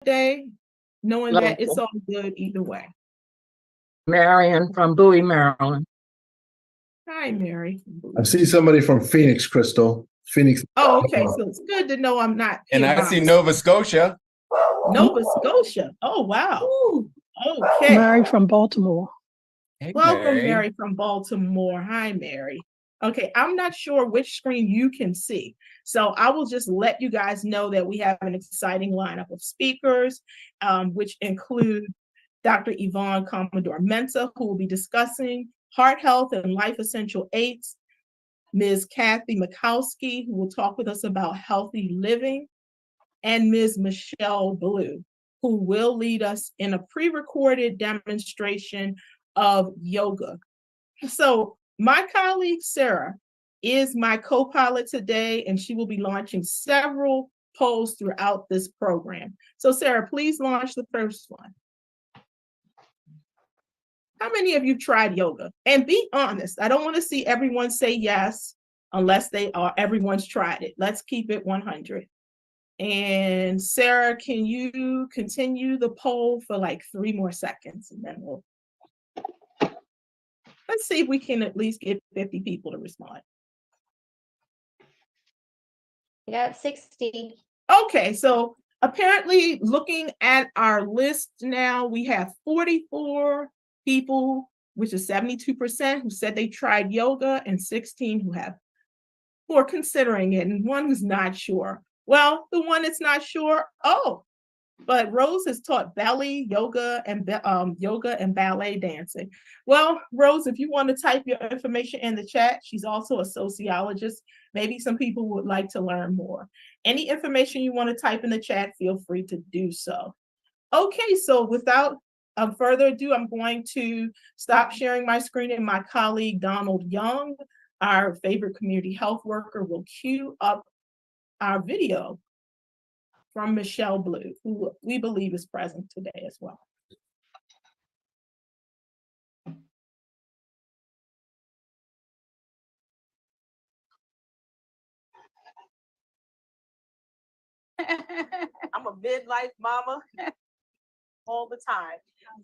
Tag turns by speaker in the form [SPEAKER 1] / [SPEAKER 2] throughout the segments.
[SPEAKER 1] day, knowing that it's
[SPEAKER 2] Local.
[SPEAKER 1] all good either way.
[SPEAKER 2] Marion from Bowie, Maryland.
[SPEAKER 1] Hi, Mary.
[SPEAKER 3] I see somebody from Phoenix, Crystal. Phoenix.
[SPEAKER 1] Oh, okay. So it's good to know I'm not
[SPEAKER 4] And
[SPEAKER 1] here
[SPEAKER 4] I
[SPEAKER 1] by
[SPEAKER 4] see
[SPEAKER 1] myself.
[SPEAKER 4] Nova Scotia.
[SPEAKER 1] Nova Scotia. Oh, wow. Okay.
[SPEAKER 5] Mary from Baltimore.
[SPEAKER 4] Hey,
[SPEAKER 1] Welcome, Mary from Baltimore. Hi, Mary. Okay, I'm not sure which screen you can see. So I will just let you guys know that we have an exciting lineup of speakers, which include Dr. Yvonne Commodore-Mensah, who will be discussing heart health and life essential aids. Ms. Kathy Mikowski, who will talk with us about healthy living. And Ms. Michelle Blue, who will lead us in a pre-recorded demonstration of yoga. So my colleague, Sarah, is my co-pilot today, and she will be launching several polls throughout this program. So Sarah, please launch the first one. How many of you tried yoga? And be honest, I don't want to see everyone say yes unless everyone's tried it. Let's keep it 100. And Sarah, can you continue the poll for like 3 more seconds, and then let's see if we can at least get 50 people to respond.
[SPEAKER 6] We got 60.
[SPEAKER 1] Okay, so apparently looking at our list now, we have 44 people, which is 72%, who said they tried yoga, and 16 who are considering it, and 1 who's not sure. Well, the one that's not sure, but Rose has taught belly yoga and ballet dancing. Well, Rose, if you want to type your information in the chat, she's also a sociologist. Maybe some people would like to learn more. Any information you want to type in the chat, feel free to do so. Okay, so without further ado, I'm going to stop sharing my screen, and my colleague Donald Young, our favorite community health worker, will cue up our video from Michelle Blue, who we believe is present today as well.
[SPEAKER 7] I'm a midlife mama all the time.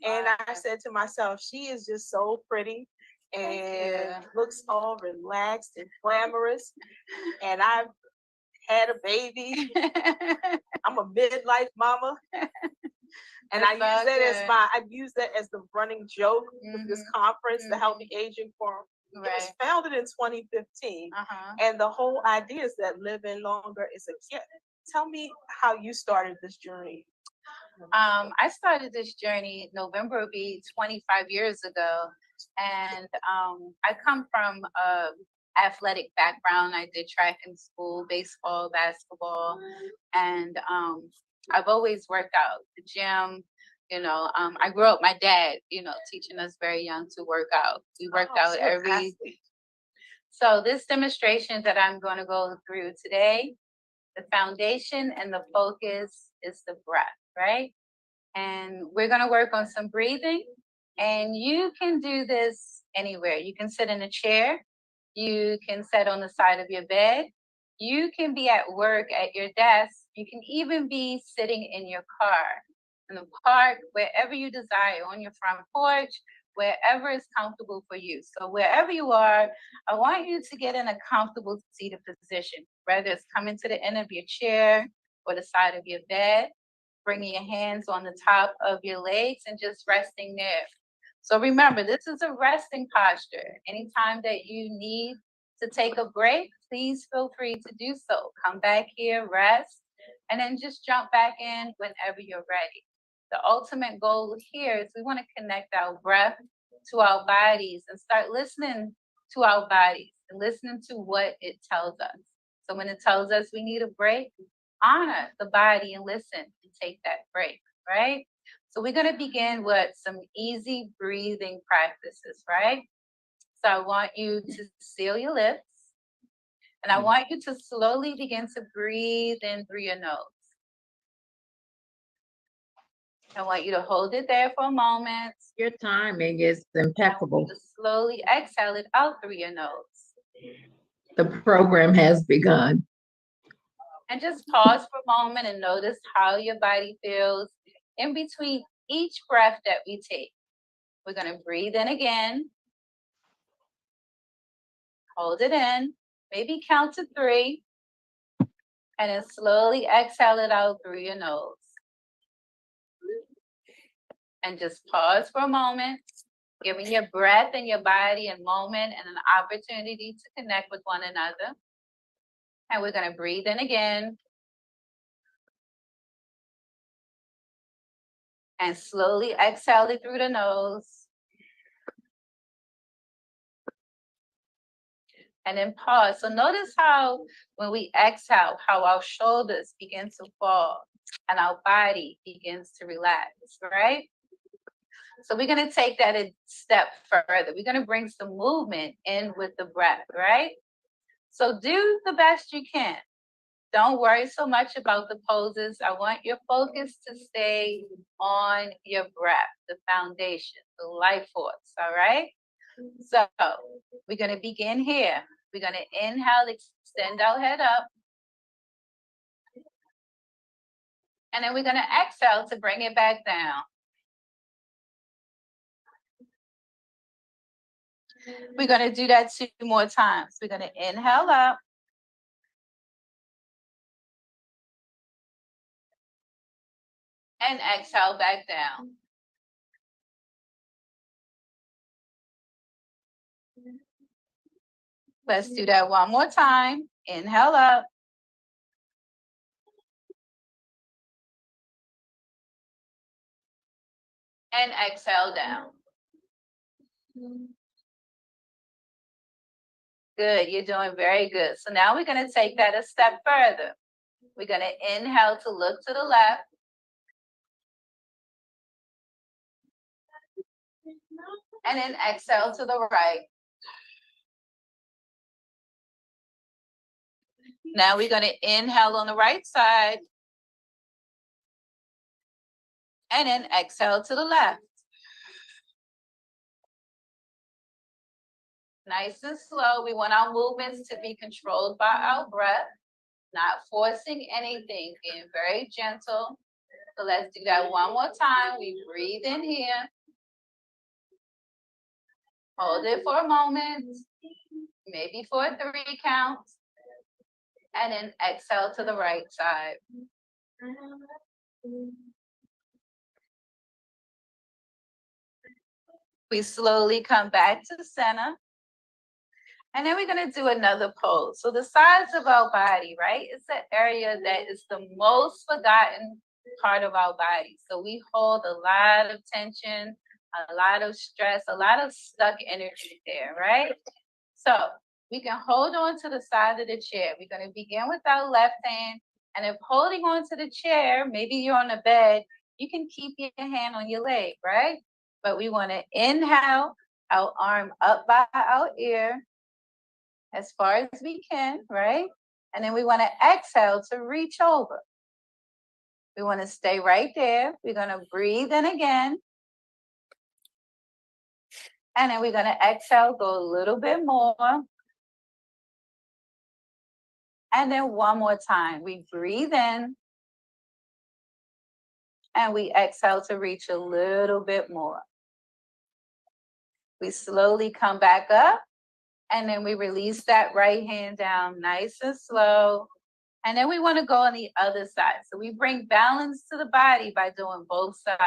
[SPEAKER 7] And I said to myself, she is just so pretty and looks all relaxed and glamorous. And I've had a baby. I'm a midlife mama. And I use that as the running joke with this conference, the Healthy Aging Forum. It was founded in 2015. And the whole idea is that living longer is a gift. Tell me how you started this journey.
[SPEAKER 8] I started this journey, November will be 25 years ago. And I come from a athletic background. I did track in school, baseball, basketball, and I've always worked out, the gym. I grew up, my dad, teaching us very young to work out. We worked out every. So this demonstration that I'm going to go through today, the foundation and the focus is the breath, right? And we're going to work on some breathing. And you can do this anywhere. You can sit in a chair. You can sit on the side of your bed. You can be at work at your desk. You can even be sitting in your car, in the park, wherever you desire, on your front porch, wherever is comfortable for you. So wherever you are, I want you to get in a comfortable seated position, whether it's coming to the end of your chair or the side of your bed, bringing your hands on the top of your legs and just resting there. So remember, this is a resting posture. Anytime that you need to take a break, please feel free to do so. Come back here, rest, and then just jump back in whenever you're ready. The ultimate goal here is we want to connect our breath to our bodies and start listening to our bodies and listening to what it tells us. So when it tells us we need a break, honor the body and listen and take that break, right? So we're going to begin with some easy breathing practices, right? So I want you to seal your lips, and I want you to slowly begin to breathe in through your nose. I want you to hold it there for a moment.
[SPEAKER 2] Your timing is impeccable.
[SPEAKER 8] Just slowly exhale it out through your nose.
[SPEAKER 2] The program has begun.
[SPEAKER 8] And just pause for a moment and notice how your body feels in between each breath that we take. We're going to breathe in again. Hold it in. Maybe count to 3. And then slowly exhale it out through your nose. And just pause for a moment, giving your breath and your body a moment and an opportunity to connect with one another. And we're going to breathe in again. And slowly exhale it through the nose. And then pause. So notice how when we exhale, how our shoulders begin to fall and our body begins to relax, right? So we're going to take that a step further. We're going to bring some movement in with the breath, right? So do the best you can. Don't worry so much about the poses. I want your focus to stay on your breath, the foundation, the life force, all right? So we're going to begin here. We're going to inhale, extend our head up. And then we're going to exhale to bring it back down. We're going to do that 2 more times. We're going to inhale up. And exhale back down. Let's do that 1 more time. Inhale up. And exhale down. Good, you're doing very good. So now we're going to take that a step further. We're going to inhale to look to the left. And then exhale to the right. Now we're going to inhale on the right side. And then exhale to the left. Nice and slow. We want our movements to be controlled by our breath, not forcing anything, being very gentle. So let's do that 1 more time. We breathe in here. Hold it for a moment, maybe for a 3 count. And then exhale to the right side. We slowly come back to the center. And then we're going to do another pose. So the sides of our body, right? It's the area that is the most forgotten part of our body. So we hold a lot of tension, a lot of stress, a lot of stuck energy there, right? So we can hold on to the side of the chair. We're going to begin with our left hand. And if holding on to the chair, maybe you're on the bed, you can keep your hand on your leg, right? But we want to inhale, our arm up by our ear as far as we can, right? And then we want to exhale to reach over. We want to stay right there. We're going to breathe in again. And then we're going to exhale, go a little bit more. And then 1 more time. We breathe in. And we exhale to reach a little bit more. We slowly come back up. And then we release that right hand down nice and slow. And then we want to go on the other side. So we bring balance to the body by doing both sides.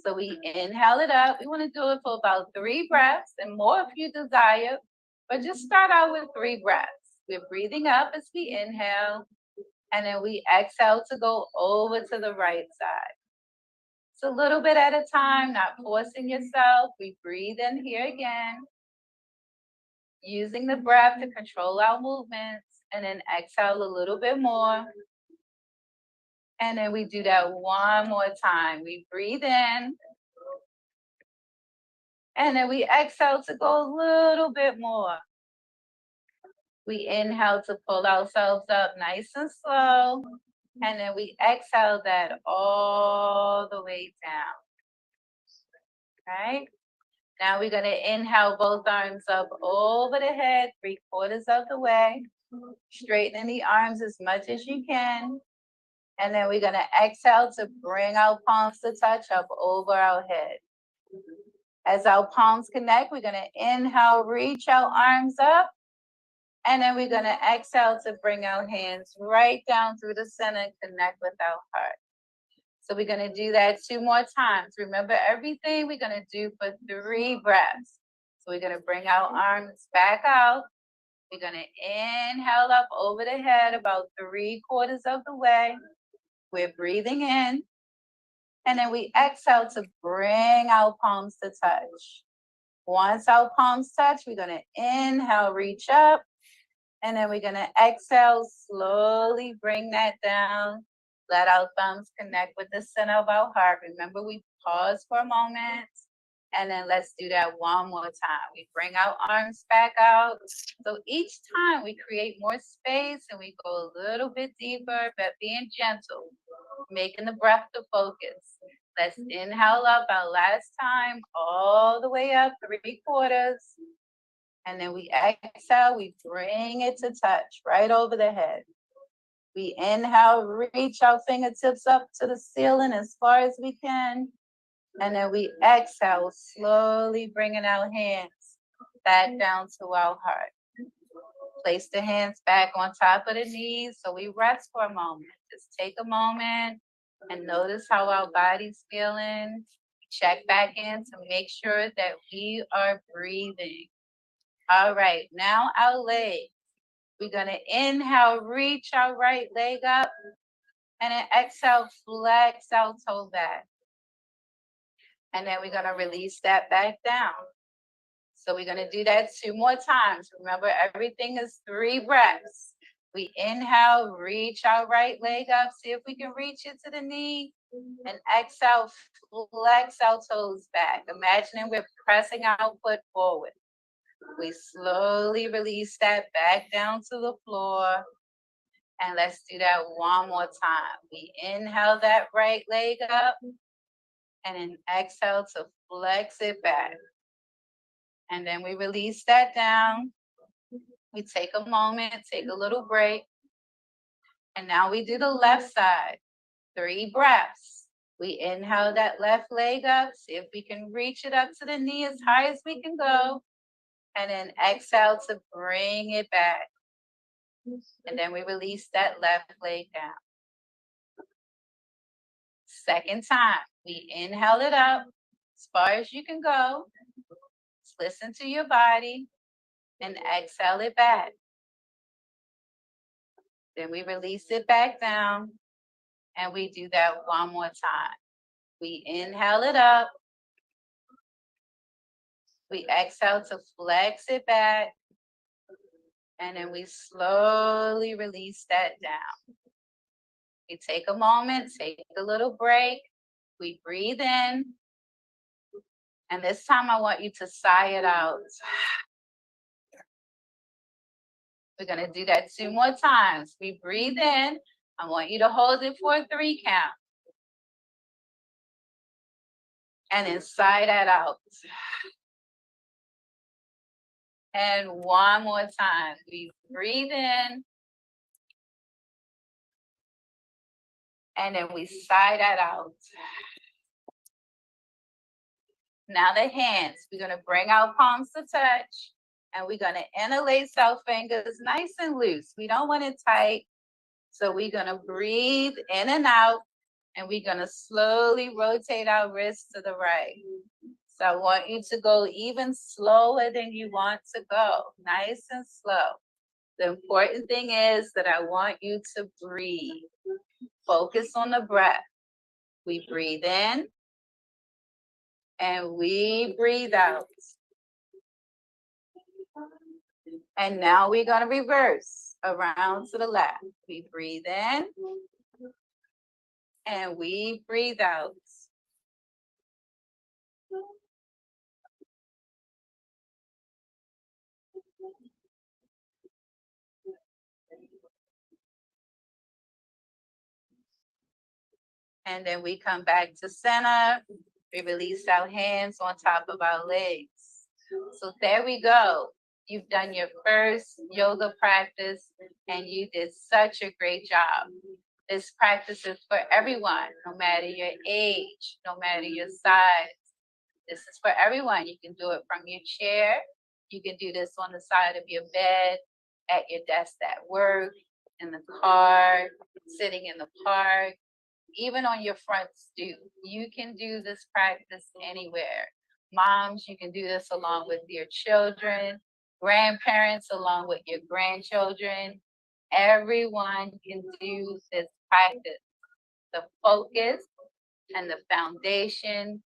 [SPEAKER 8] So we inhale it up. We want to do it for about 3 breaths and more if you desire. But just start out with 3 breaths. We're breathing up as we inhale. And then we exhale to go over to the right side. It's a little bit at a time, not forcing yourself. We breathe in here again. Using the breath to control our movements, and then exhale a little bit more. And then we do that 1 more time. We breathe in. And then we exhale to go a little bit more. We inhale to pull ourselves up nice and slow. And then we exhale that all the way down. Right? Now we're going to inhale both arms up over the head, 3/4 of the way. Straightening the arms as much as you can. And then we're gonna exhale to bring our palms to touch up over our head. As our palms connect, we're gonna inhale, reach our arms up. And then we're gonna exhale to bring our hands right down through the center and connect with our heart. So we're gonna do that 2 more times. Remember, everything we're gonna do for 3 breaths. So we're gonna bring our arms back out. We're gonna inhale up over the head about 3/4 of the way. We're breathing in. And then we exhale to bring our palms to touch. Once our palms touch, we're gonna inhale, reach up. And then we're gonna exhale, slowly bring that down. Let our thumbs connect with the center of our heart. Remember, we pause for a moment. And then let's do that 1 more time. We bring our arms back out. So each time we create more space and we go a little bit deeper, but being gentle, making the breath the focus. Let's inhale up our last time, all the way up, 3/4. And then we exhale, we bring it to touch right over the head. We inhale, reach our fingertips up to the ceiling as far as we can. And then we exhale, slowly bringing our hands back down to our heart. Place the hands back on top of the knees so we rest for a moment. Just take a moment and notice how our body's feeling. Check back in to make sure that we are breathing. All right, now our legs. We're gonna inhale, reach our right leg up, and then exhale, flex our toe back. And then we're gonna release that back down. So we're gonna do that 2 more times. Remember, everything is 3 breaths. We inhale, reach our right leg up, see if we can reach it to the knee, and exhale, flex our toes back. Imagining we're pressing our foot forward. We slowly release that back down to the floor. And let's do that 1 more time. We inhale that right leg up and then exhale to flex it back. And then we release that down. We take a moment, take a little break. And now we do the left side. 3 breaths. We inhale that left leg up, see if we can reach it up to the knee as high as we can go. And then exhale to bring it back. And then we release that left leg down. Second time, we inhale it up as far as you can go. Just listen to your body and exhale it back. Then we release it back down and we do that 1 more time. We inhale it up. We exhale to flex it back. And then we slowly release that down. We take a moment, take a little break. We breathe in. And this time I want you to sigh it out. We're gonna do that 2 more times. We breathe in. I want you to hold it for a 3 count. And then sigh that out. And 1 more time. We breathe in. And then we sigh that out. Now the hands, we're gonna bring our palms to touch. And we're gonna interlace our fingers nice and loose. We don't want it tight. So we're gonna breathe in and out. And we're gonna slowly rotate our wrists to the right. So I want you to go even slower than you want to go, nice and slow. The important thing is that I want you to breathe. Focus on the breath. We breathe in and we breathe out. And now we're gonna reverse around to the left. We breathe in and we breathe out. And then we come back to center. We release our hands on top of our legs. So there we go. You've done your first yoga practice and you did such a great job. This practice is for everyone, no matter your age, no matter your size. This is for everyone. You can do it from your chair. You can do this on the side of your bed, at your desk at work, in the car, sitting in the park, even on your front stoop. You can do this practice anywhere. Moms, you can do this along with your children, grandparents along with your grandchildren. Everyone can do this practice. The focus and the foundation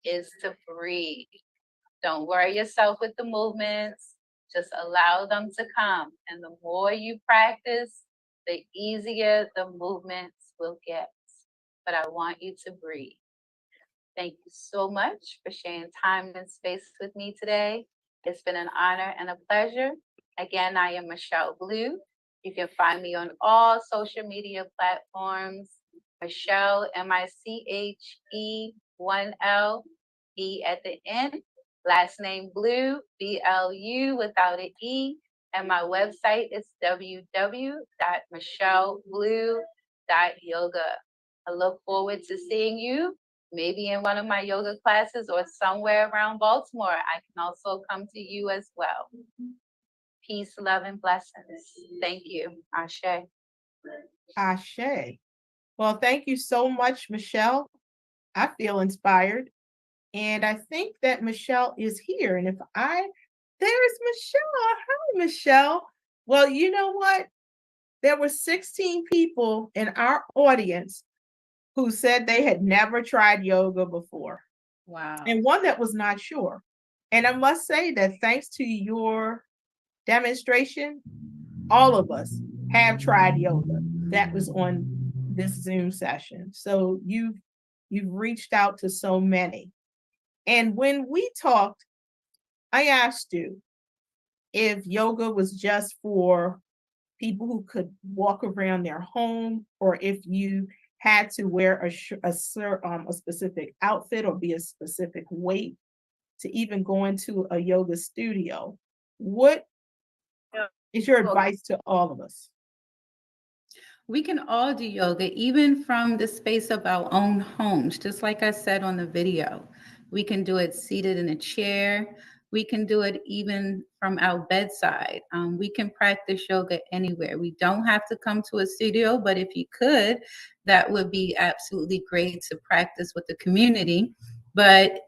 [SPEAKER 8] is to breathe. Don't worry yourself with the movements. Just allow them to come. And the more you practice, the easier the movements will get. But I want you to breathe. Thank you so much for sharing time and space with me today. It's been an honor and a pleasure. Again, I am Michelle Blue. You can find me on all social media platforms. Michelle, Miche, 1L, E at the end. Last name Blue, BLU without an E. And my website is www.michelleblue.yoga. I look forward to seeing you, maybe in one of my yoga classes or somewhere around Baltimore. I can also come to you as well. Peace, love, and blessings. Thank you. Ashe.
[SPEAKER 1] Ashe. Well, thank you so much, Michelle. I feel inspired. And I think that Michelle is here. And there's Michelle. Hi, Michelle. Well, you know what? There were 16 people in our audience who said they had never tried yoga before.
[SPEAKER 2] Wow.
[SPEAKER 1] And one that was not sure. And I must say that thanks to your demonstration, all of us have tried yoga. That was on this Zoom session. So you've reached out to so many. And when we talked, I asked you if yoga was just for people who could walk around their home, or if you had to wear a specific outfit or be a specific weight to even go into a yoga studio. What is your advice to all of us?
[SPEAKER 4] We can all do yoga, even from the space of our own homes. Just like I said on the video, we can do it seated in a chair. We can do it even from our bedside. We can practice yoga anywhere. We don't have to come to a studio, but if you could, that would be absolutely great to practice with the community. But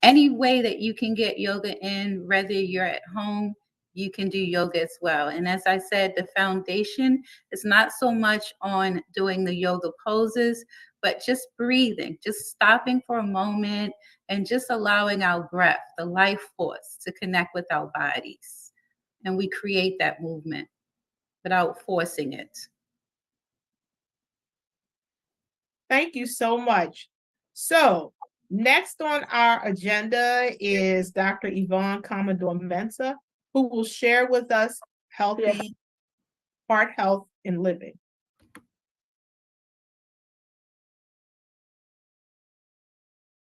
[SPEAKER 4] any way that you can get yoga in, whether you're at home, you can do yoga as well. And as I said, the foundation is not so much on doing the yoga poses, but just breathing, just stopping for a moment and just allowing our breath, the life force, to connect with our bodies. And we create that movement without forcing it.
[SPEAKER 1] Thank you so much. So next on our agenda is Dr. Yvonne Commodore-Mensah, who will share with us healthy heart health and living.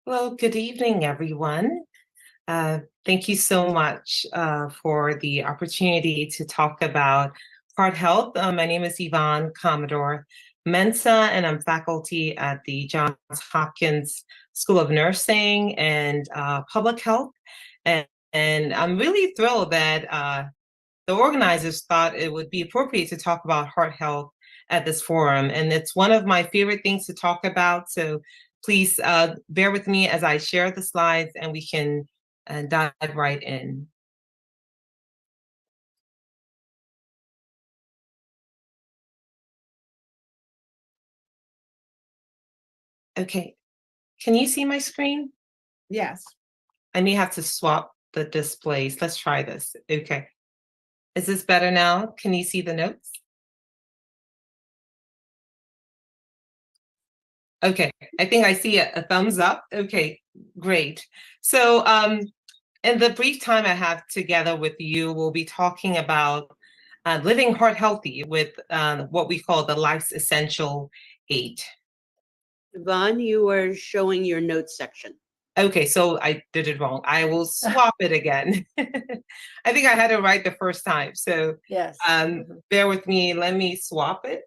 [SPEAKER 5] Well, good evening, everyone. Thank you so much for the opportunity to talk about heart health. My name is Yvonne Commodore-Mensah, and I'm faculty at the Johns Hopkins School of Nursing and Public Health. And I'm really thrilled that the organizers thought it would be appropriate to talk about heart health at this forum. And it's one of my favorite things to talk about. So please bear with me as I share the slides and we can dive right in. Okay, can you see my screen?
[SPEAKER 1] Yes.
[SPEAKER 5] I may have to swap the displays. Let's try this. Okay. Is this better now? Can you see the notes? Okay, I think I see a thumbs up. Okay, great. So in the brief time I have together with you, we'll be talking about living heart healthy with what we call the Life's Essential 8.
[SPEAKER 9] Yvonne, you are showing your notes section.
[SPEAKER 5] Okay, so I did it wrong. I will swap it again. I think I had it right the first time. So
[SPEAKER 9] Yes.
[SPEAKER 5] bear with me. Let me swap it.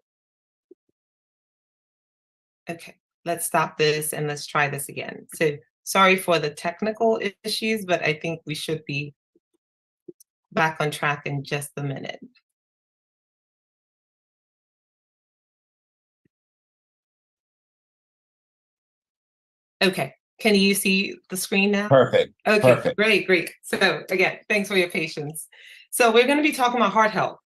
[SPEAKER 5] Okay, let's stop this and let's try this again. So sorry for the technical issues, but I think we should be back on track in just a minute. Okay, can you see the screen now?
[SPEAKER 10] Perfect.
[SPEAKER 5] Okay,
[SPEAKER 10] Perfect.
[SPEAKER 5] great. So again, thanks for your patience. So we're going to be talking about heart health.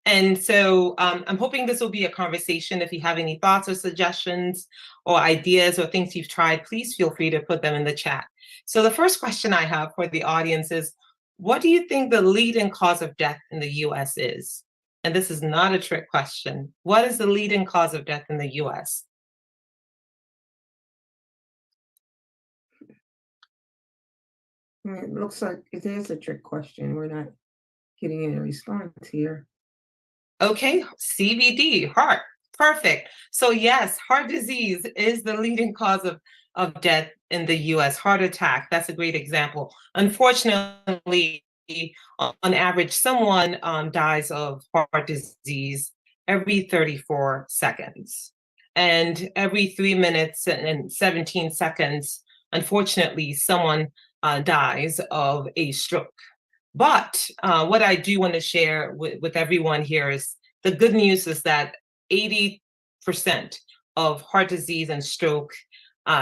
[SPEAKER 5] And so I'm hoping this will be a conversation. If you have any thoughts or suggestions or ideas or things you've tried, please feel free to put them in the chat. So the first question I have for the audience is, what do you think the leading cause of death in the US is? And this is not a trick question. What is the leading cause of death in the US?
[SPEAKER 2] It looks like it is a trick question. We're not getting any response here.
[SPEAKER 5] Okay, CVD, heart. Perfect. So yes, heart disease is the leading cause of death in the US. Heart attack, that's a great example. Unfortunately, on average, someone dies of heart disease every 34 seconds. And every 3 minutes and 17 seconds, unfortunately, someone dies of a stroke. But what I do want to share with everyone here is the good news is that 80% of heart disease and stroke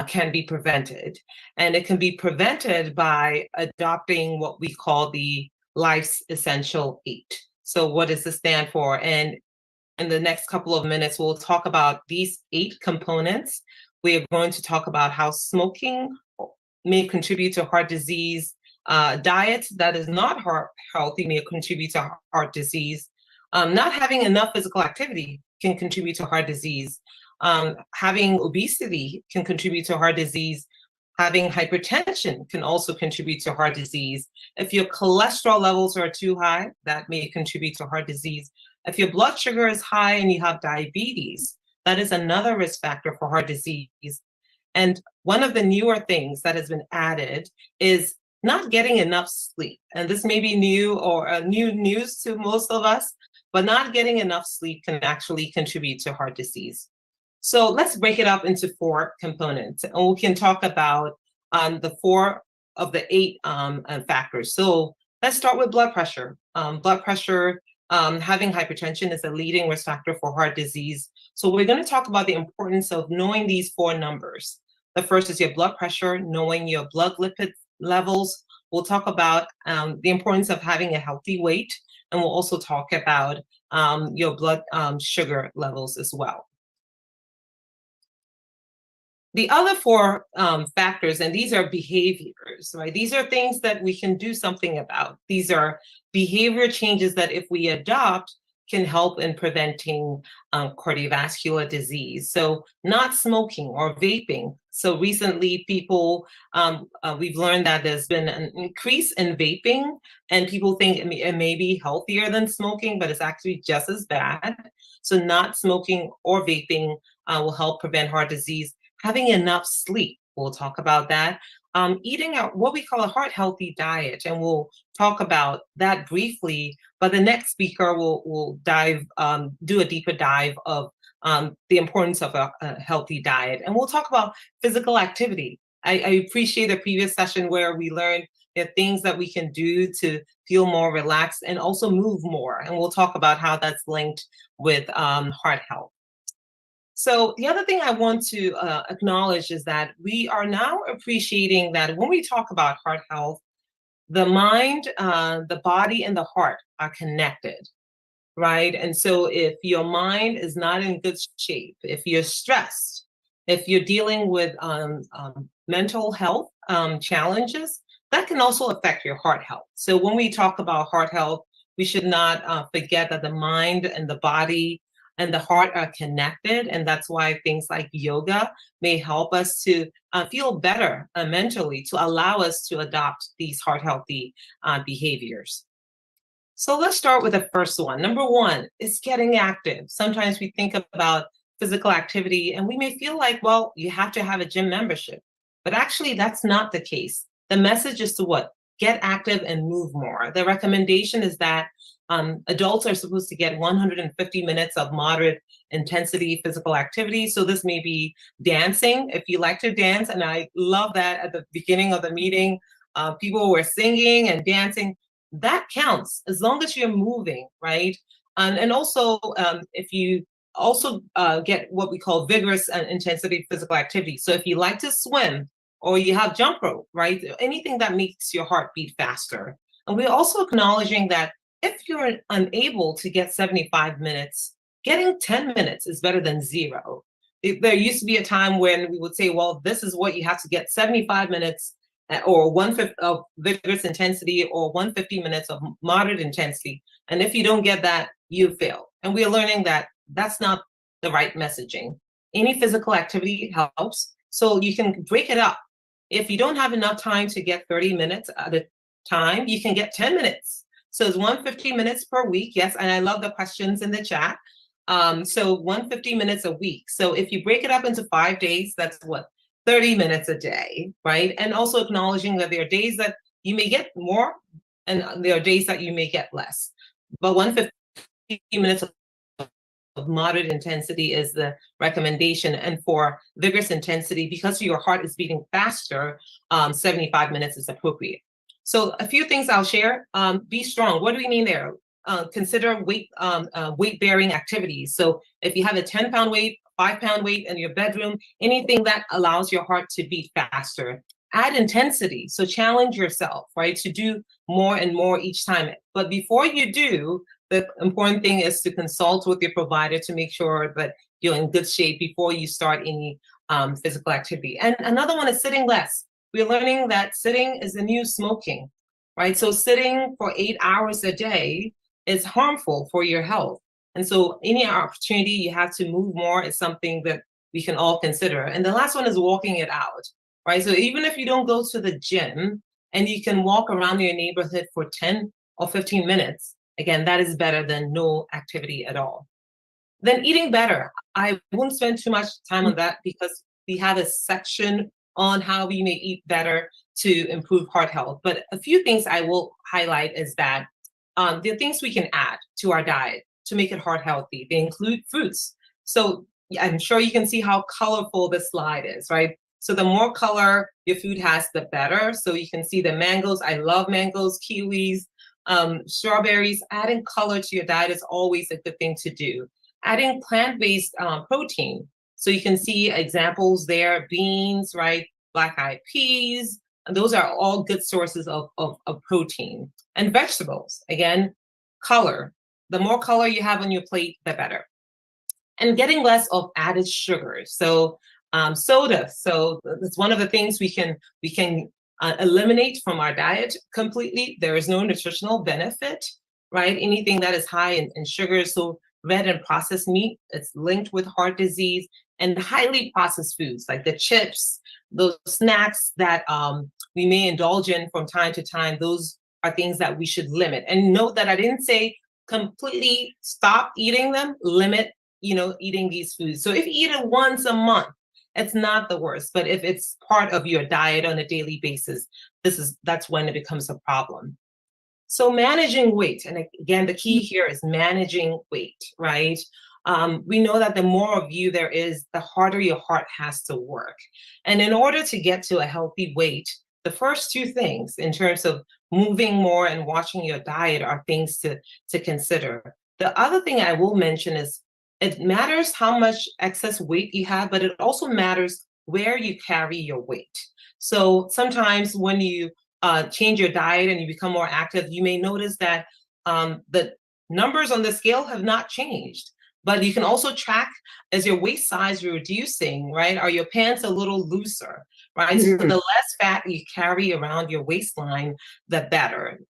[SPEAKER 5] can be prevented. And it can be prevented by adopting what we call the Life's Essential 8. So what does this stand for? And in the next couple of minutes, we'll talk about these 8 components. We are going to talk about how smoking may contribute to heart disease, diet that is not heart healthy may contribute to heart disease. Not having enough physical activity can contribute to heart disease. Having obesity can contribute to heart disease. Having hypertension can also contribute to heart disease. If your cholesterol levels are too high, that may contribute to heart disease. If your blood sugar is high and you have diabetes, that is another risk factor for heart disease. And one of the newer things that has been added is not getting enough sleep. And this may be new or new news to most of us, but not getting enough sleep can actually contribute to heart disease. So let's break it up into 4 components, and we can talk about the 4 of the 8 factors. So let's start with blood pressure. Blood pressure, having hypertension is a leading risk factor for heart disease. So we're going to talk about the importance of knowing these 4 numbers. The first is your blood pressure, knowing your blood lipid levels. We'll talk about the importance of having a healthy weight, and we'll also talk about your blood sugar levels as well. The other 4 factors, and these are behaviors, right? These are things that we can do something about. These are behavior changes that if we adopt can help in preventing cardiovascular disease. So not smoking or vaping. So recently people, we've learned that there's been an increase in vaping, and people think it may be healthier than smoking, but it's actually just as bad. So not smoking or vaping will help prevent heart disease. Having enough sleep, we'll talk about that. Eating what we call a heart healthy diet, and we'll talk about that briefly, but the next speaker will do a deeper dive of the importance of a healthy diet. And we'll talk about physical activity. I appreciate the previous session where we learned the things that we can do to feel more relaxed and also move more. And we'll talk about how that's linked with heart health. So the other thing I want to acknowledge is that we are now appreciating that when we talk about heart health, the mind, the body, and the heart are connected, right? And so if your mind is not in good shape, if you're stressed, if you're dealing with mental health challenges, that can also affect your heart health. So when we talk about heart health, we should not forget that the mind and the body and the heart are connected. And that's why things like yoga may help us to feel better mentally, to allow us to adopt these heart healthy behaviors. So let's start with the first one. Number 1 is getting active. Sometimes we think about physical activity and we may feel like, well, you have to have a gym membership. But actually, that's not the case. The message is to what? Get active and move more. The recommendation is that adults are supposed to get 150 minutes of moderate intensity physical activity. So this may be dancing, if you like to dance. And I love that at the beginning of the meeting, people were singing and dancing. That counts as long as you're moving, right? And also, if you also get what we call vigorous and intensity physical activity. So if you like to swim or you have jump rope, right? Anything that makes your heart beat faster. And we're also acknowledging that if you're unable to get 75 minutes, getting 10 minutes is better than 0. There used to be a time when we would say, well, this is what you have to get 75 minutes or 150 of vigorous intensity or 150 minutes of moderate intensity. And if you don't get that, you fail. And we are learning that that's not the right messaging. Any physical activity helps. So you can break it up. If you don't have enough time to get 30 minutes at a time, you can get 10 minutes. So it's 150 minutes per week. Yes, and I love the questions in the chat. So 150 minutes a week. So if you break it up into 5 days, that's what? 30 minutes a day, right? And also acknowledging that there are days that you may get more and there are days that you may get less. But 150 minutes of moderate intensity is the recommendation. And for vigorous intensity, because your heart is beating faster, 75 minutes is appropriate. So a few things I'll share. Be strong. What do we mean there? Consider weight-bearing activities. So if you have a 10-pound weight, 5-pound weight in your bedroom, anything that allows your heart to beat faster. Add intensity. So challenge yourself, right, to do more and more each time. But before you do, the important thing is to consult with your provider to make sure that you're in good shape before you start any physical activity. And another one is sitting less. We're learning that sitting is the new smoking, right? So sitting for 8 hours a day is harmful for your health. And so any opportunity you have to move more is something that we can all consider. And the last one is walking it out, right? So even if you don't go to the gym and you can walk around your neighborhood for 10 or 15 minutes, again, that is better than no activity at all. Then eating better. I won't spend too much time on that because we have a section on how we may eat better to improve heart health. But a few things I will highlight is that there are things we can add to our diet to make it heart healthy. They include fruits. So I'm sure you can see how colorful this slide is, right? So the more color your food has, the better. So you can see the mangoes. I love mangoes, kiwis, strawberries. Adding color to your diet is always a good thing to do. Adding plant-based protein. So you can see examples there, beans, right? Black-eyed peas. And those are all good sources of protein. And vegetables, again, color. The more color you have on your plate, the better. And getting less of added sugars. So soda. So it's one of the things we can eliminate from our diet completely. There is no nutritional benefit, right? Anything that is high in sugar. So red and processed meat, it's linked with heart disease. And highly processed foods like the chips, those snacks that we may indulge in from time to time, those are things that we should limit. And note that I didn't say completely stop eating them, limit, eating these foods. So if you eat it once a month, it's not the worst. But if it's part of your diet on a daily basis, that's when it becomes a problem. So managing weight, and again, the key here is managing weight, right? We know that the more of you there is, the harder your heart has to work. And in order to get to a healthy weight, the first two things in terms of moving more and watching your diet are things to consider. The other thing I will mention is it matters how much excess weight you have, but it also matters where you carry your weight. So sometimes when you change your diet and you become more active, you may notice that the numbers on the scale have not changed. But you can also track as your waist size reducing, right? Are your pants a little looser, right? So the less fat you carry around your waistline, the better.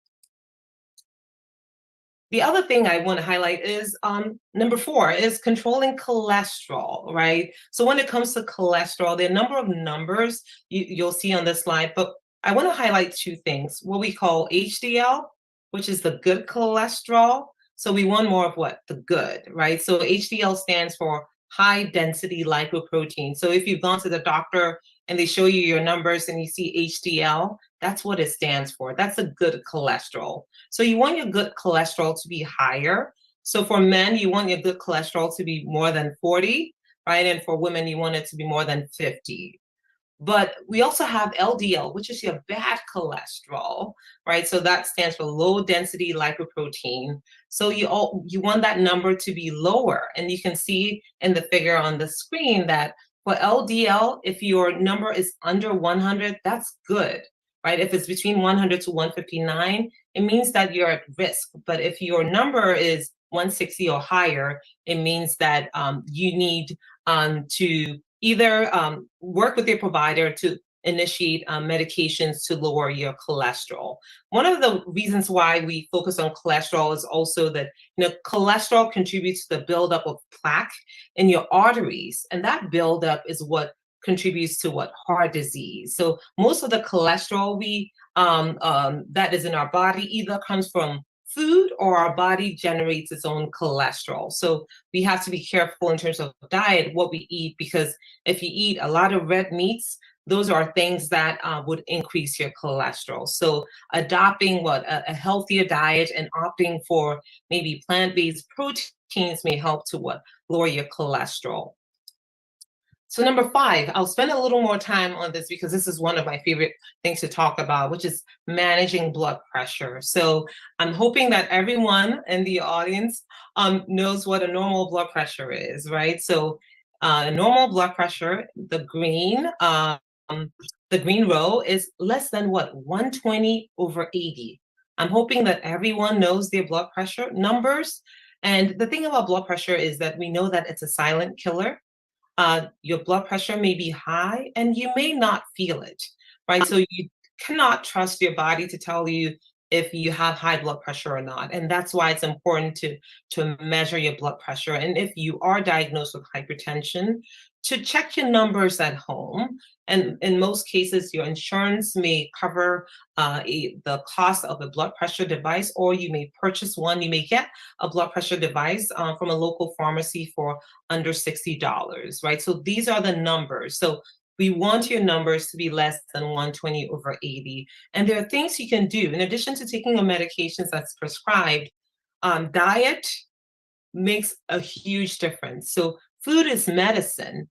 [SPEAKER 5] The other thing I want to highlight is number 4 is controlling cholesterol, right? So when it comes to cholesterol, there are a number of numbers you'll see on this slide, but I want to highlight 2 things. What we call HDL, which is the good cholesterol. So we want more of what? The good, right? So HDL stands for high density lipoprotein. So if you've gone to the doctor and they show you your numbers and you see HDL, that's what it stands for. That's a good cholesterol. So you want your good cholesterol to be higher. So for men, you want your good cholesterol to be more than 40, right? And for women, you want it to be more than 50. But we also have LDL, which is your bad cholesterol, right? So that stands for low density lipoprotein. So you want that number to be lower. And you can see in the figure on the screen that for LDL, if your number is under 100, that's good, right? If it's between 100 to 159, it means that you're at risk. But if your number is 160 or higher, it means that you need to either work with your provider to initiate medications to lower your cholesterol. One of the reasons why we focus on cholesterol is also that cholesterol contributes to the buildup of plaque in your arteries, and that buildup is what contributes to heart disease. So most of the cholesterol that is in our body either comes from food or our body generates its own cholesterol. So we have to be careful in terms of diet, what we eat, because if you eat a lot of red meats, those are things that would increase your cholesterol. So adopting a healthier diet and opting for maybe plant-based proteins may help to lower your cholesterol. So number 5, I'll spend a little more time on this because this is one of my favorite things to talk about, which is managing blood pressure. So I'm hoping that everyone in the audience knows what a normal blood pressure is, right? So normal blood pressure, the green row is less than 120/80. I'm hoping that everyone knows their blood pressure numbers. And the thing about blood pressure is that we know that it's a silent killer. Your blood pressure may be high and you may not feel it, right? So you cannot trust your body to tell you if you have high blood pressure or not. And that's why it's important to measure your blood pressure. And if you are diagnosed with hypertension, to check your numbers at home. And in most cases, your insurance may cover the cost of a blood pressure device, or you may purchase one. You may get a blood pressure device from a local pharmacy for under $60, right? So these are the numbers. So we want your numbers to be less than 120/80. And there are things you can do. In addition to taking a medication that's prescribed, diet makes a huge difference. So food is medicine.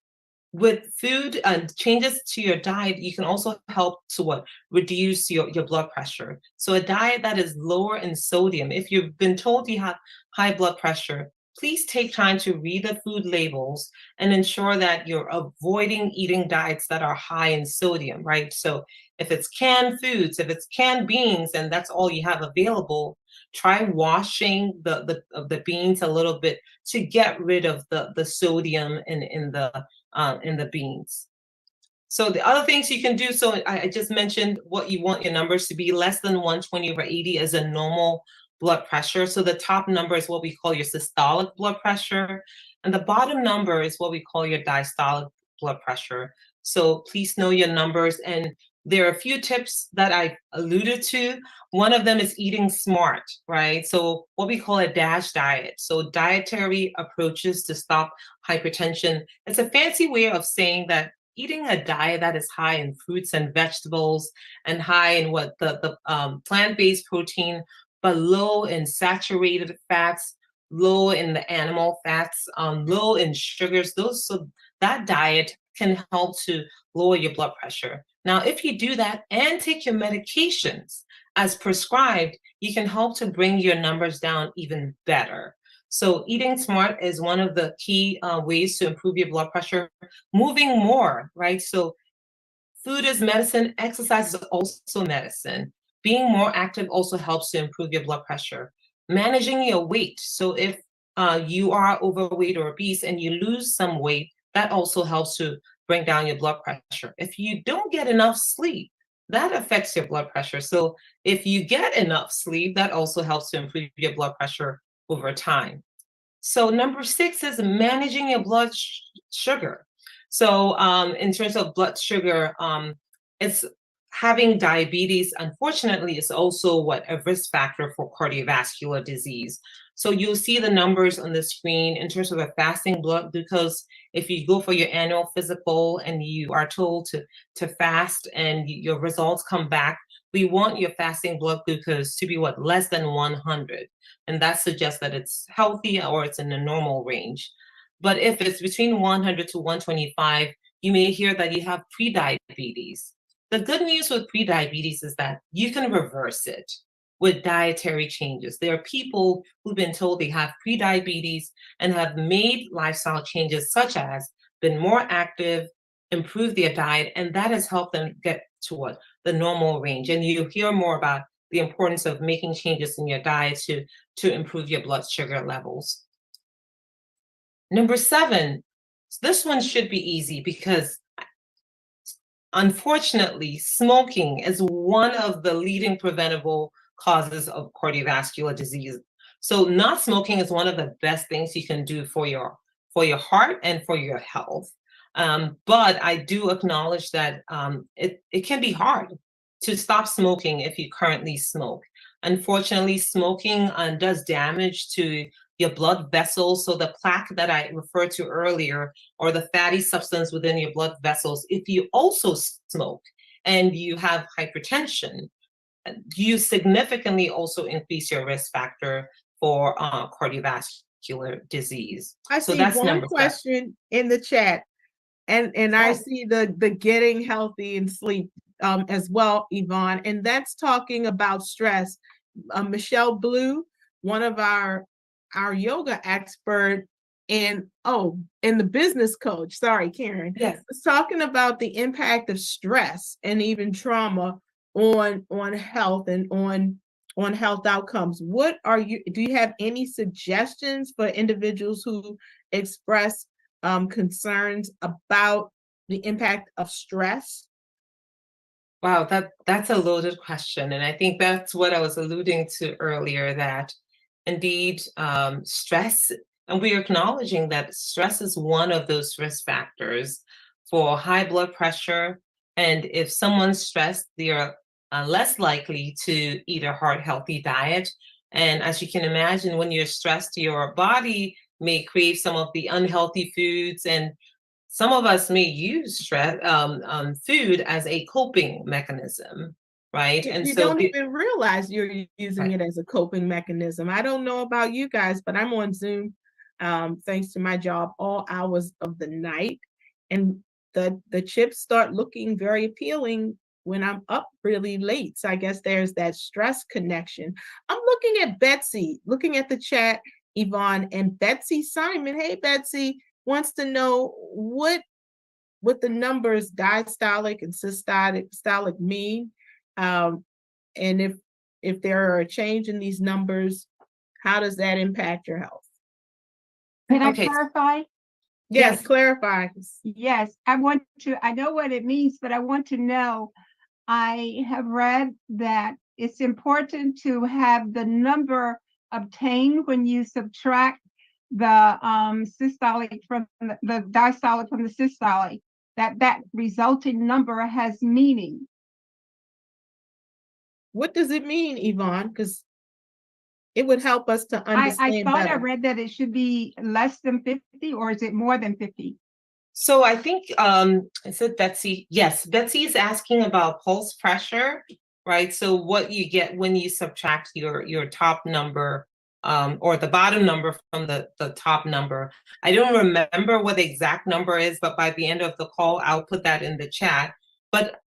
[SPEAKER 5] With food and changes to your diet, you can also help to reduce your blood pressure. So a diet that is lower in sodium. If you've been told you have high blood pressure, please take time to read the food labels and ensure that you're avoiding eating diets that are high in sodium, right? So if it's canned foods, if it's canned beans, and that's all you have available, try washing the beans a little bit to get rid of the sodium in the beans. So the other things you can do, so I just mentioned what you want your numbers to be. Less than 120/80 is a normal blood pressure. So the top number is what we call your systolic blood pressure, and the bottom number is what we call your diastolic blood pressure. So please know your numbers, and there are a few tips that I alluded to. One of them is eating smart, right? So what we call a DASH diet. So dietary approaches to stop hypertension. It's a fancy way of saying that eating a diet that is high in fruits and vegetables and high in the plant-based protein, but low in saturated fats, low in the animal fats, low in sugars. So that diet can help to lower your blood pressure. Now, if you do that and take your medications as prescribed, you can help to bring your numbers down even better. So eating smart is one of the key ways to improve your blood pressure. Moving more, right? So food is medicine, exercise is also medicine. Being more active also helps to improve your blood pressure. Managing your weight. So if you are overweight or obese and you lose some weight, that also helps to bring down your blood pressure. If you don't get enough sleep, that affects your blood pressure. So if you get enough sleep, that also helps to improve your blood pressure over time. So number 6 is managing your blood sugar. So in terms of blood sugar, it's having diabetes, unfortunately, is also a risk factor for cardiovascular disease. So you'll see the numbers on the screen in terms of a fasting blood glucose. If you go for your annual physical and you are told to fast and your results come back, we want your fasting blood glucose to be less than 100. And that suggests that it's healthy or it's in the normal range. But if it's between 100 to 125, you may hear that you have prediabetes. The good news with prediabetes is that you can reverse it with dietary changes. There are people who've been told they have prediabetes and have made lifestyle changes, such as been more active, improved their diet, and that has helped them get to the normal range. And you hear more about the importance of making changes in your diet to improve your blood sugar levels. Number 7, this one should be easy because unfortunately, smoking is one of the leading preventable causes of cardiovascular disease. So not smoking is one of the best things you can do for your heart and for your health. But I do acknowledge that it can be hard to stop smoking if you currently smoke. Unfortunately, smoking does damage to your blood vessels. So the plaque that I referred to earlier, or the fatty substance within your blood vessels, if you also smoke and you have hypertension, you significantly also increase your risk factor for cardiovascular disease.
[SPEAKER 1] I
[SPEAKER 5] So
[SPEAKER 1] see
[SPEAKER 5] that's
[SPEAKER 1] one
[SPEAKER 5] number 7.
[SPEAKER 1] question in the chat, and I
[SPEAKER 5] Yes.
[SPEAKER 1] see the getting healthy and sleep as well, Yvonne, and that's talking about stress. Michelle Blue, one of our yoga expert, and the business coach, sorry, Karen,
[SPEAKER 5] Yes.
[SPEAKER 1] was talking about the impact of stress and even trauma on health and on health outcomes. Do you have any suggestions for individuals who express concerns about the impact of stress?
[SPEAKER 5] Wow, that's a loaded question. And I think that's what I was alluding to earlier, that indeed stress, and we're acknowledging that stress is one of those risk factors for high blood pressure. And if someone's stressed, they are less likely to eat a heart healthy diet. And as you can imagine, when you're stressed, your body may crave some of the unhealthy foods, and some of us may use stress food as a coping mechanism, right? And
[SPEAKER 1] You
[SPEAKER 5] so
[SPEAKER 1] don't even realize you're using it as a coping mechanism. I don't know about you guys, but I'm on Zoom, thanks to my job, all hours of the night. And the chips start looking very appealing when I'm up really late. So I guess there's that stress connection. I'm looking at Betsy, looking at the chat, Yvonne, and Betsy Simon. Hey, Betsy, wants to know what the numbers diastolic and systolic mean. And if there are a change in these numbers, how does that impact your health?
[SPEAKER 9] Can I
[SPEAKER 5] Okay.
[SPEAKER 9] clarify?
[SPEAKER 1] Yes, clarify.
[SPEAKER 9] Yes, I know what it means, but I want to know, I have read that it's important to have the number obtained when you subtract the systolic from the diastolic from the systolic, that resulting number has meaning.
[SPEAKER 1] What does it mean, Yvonne? Because it would help us to understand
[SPEAKER 9] I thought I
[SPEAKER 1] better.
[SPEAKER 9] read that it should be less than 50, or is it more than 50?
[SPEAKER 5] So I think, is it Betsy? Yes, Betsy is asking about pulse pressure, right? So what you get when you subtract your top number or the bottom number from the top number. I don't remember what the exact number is, but by the end of the call, I'll put that in the chat. But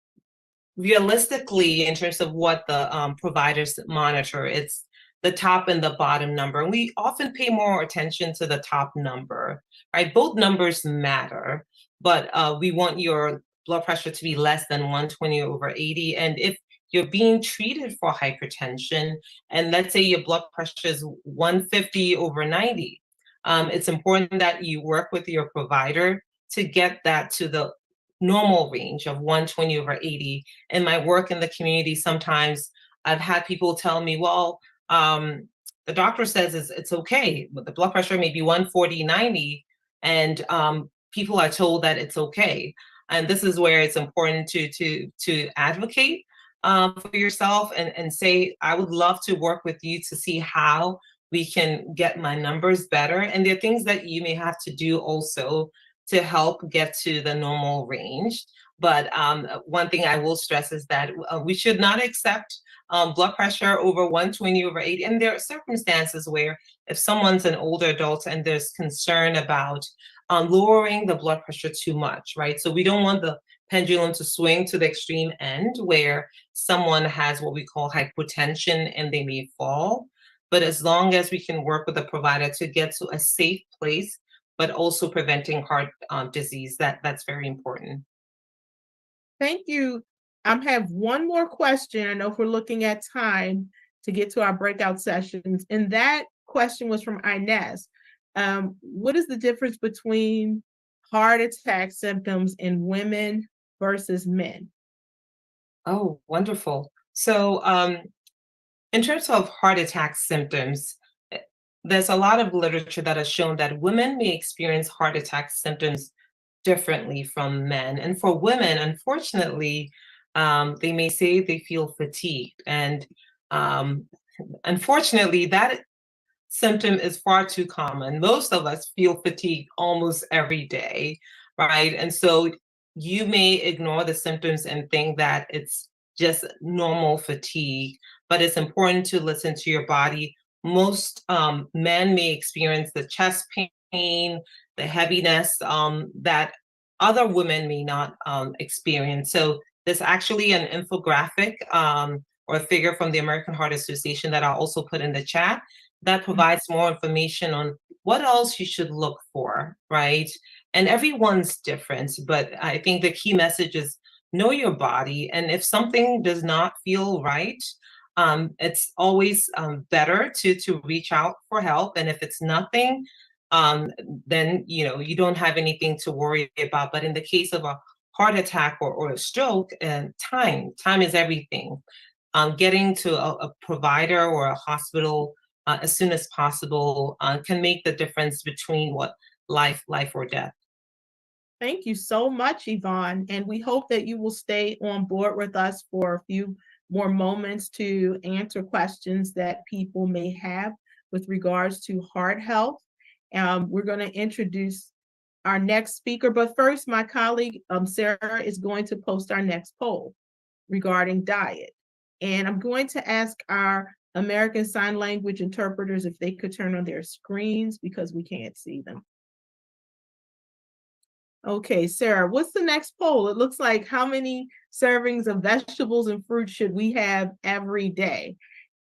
[SPEAKER 5] realistically, in terms of what the providers monitor, it's the top and the bottom number. And we often pay more attention to the top number, right? Both numbers matter, but we want your blood pressure to be less than 120/80. And if you're being treated for hypertension, and let's say your blood pressure is 150/90, it's important that you work with your provider to get that to the normal range of 120/80. In my work in the community, sometimes I've had people tell me, well, the doctor says it's okay, but the blood pressure may be 140/90, and people are told that it's okay. And this is where it's important to advocate for yourself and say, I would love to work with you to see how we can get my numbers better. And there are things that you may have to do also to help get to the normal range. But one thing I will stress is that we should not accept blood pressure over 120/80. And there are circumstances where if someone's an older adult and there's concern about lowering the blood pressure too much, right? So we don't want the pendulum to swing to the extreme end where someone has what we call hypotension and they may fall. But as long as we can work with the provider to get to a safe place, but also preventing heart disease, that's very important.
[SPEAKER 1] Thank you. I have one more question. I know if we're looking at time to get to our breakout sessions, and that question was from Inez. What is the difference between heart attack symptoms in women versus men?
[SPEAKER 5] Oh, wonderful. So in terms of heart attack symptoms, there's a lot of literature that has shown that women may experience heart attack symptoms differently from men. And for women, unfortunately, they may say they feel fatigued. And unfortunately, that symptom is far too common. Most of us feel fatigued almost every day, right? And so you may ignore the symptoms and think that it's just normal fatigue, but it's important to listen to your body. Most men may experience the chest pain, the heaviness that other women may not experience. So there's actually an infographic or a figure from the American Heart Association that I'll also put in the chat that provides more information on what else you should look for, right? And everyone's different, but I think the key message is know your body. And if something does not feel right, it's always better to reach out for help. And if it's nothing, then you don't have anything to worry about. But in the case of a heart attack or a stroke, time is everything. Getting to a provider or a hospital as soon as possible can make the difference between life or death.
[SPEAKER 1] Thank you so much, Yvonne. And we hope that you will stay on board with us for a few more moments to answer questions that people may have with regards to heart health. We're going to introduce our next speaker, but first, my colleague Sarah is going to post our next poll regarding diet. And I'm going to ask our American Sign Language interpreters if they could turn on their screens because we can't see them. Okay, Sarah, what's the next poll? It looks like how many servings of vegetables and fruit should we have every day?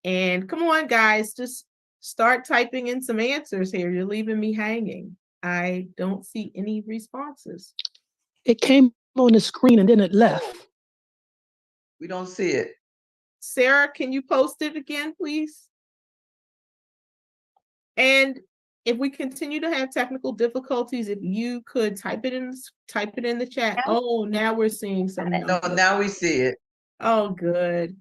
[SPEAKER 1] And come on, guys, just start typing in some answers here. You're leaving me hanging. I don't see any responses.
[SPEAKER 10] It came on the screen and then it left.
[SPEAKER 11] We don't see it.
[SPEAKER 1] Sarah, can you post it again, please? And if we continue to have technical difficulties, if you could type it in the chat. Oh, now we're seeing some
[SPEAKER 11] No, now we see it.
[SPEAKER 1] Oh, good.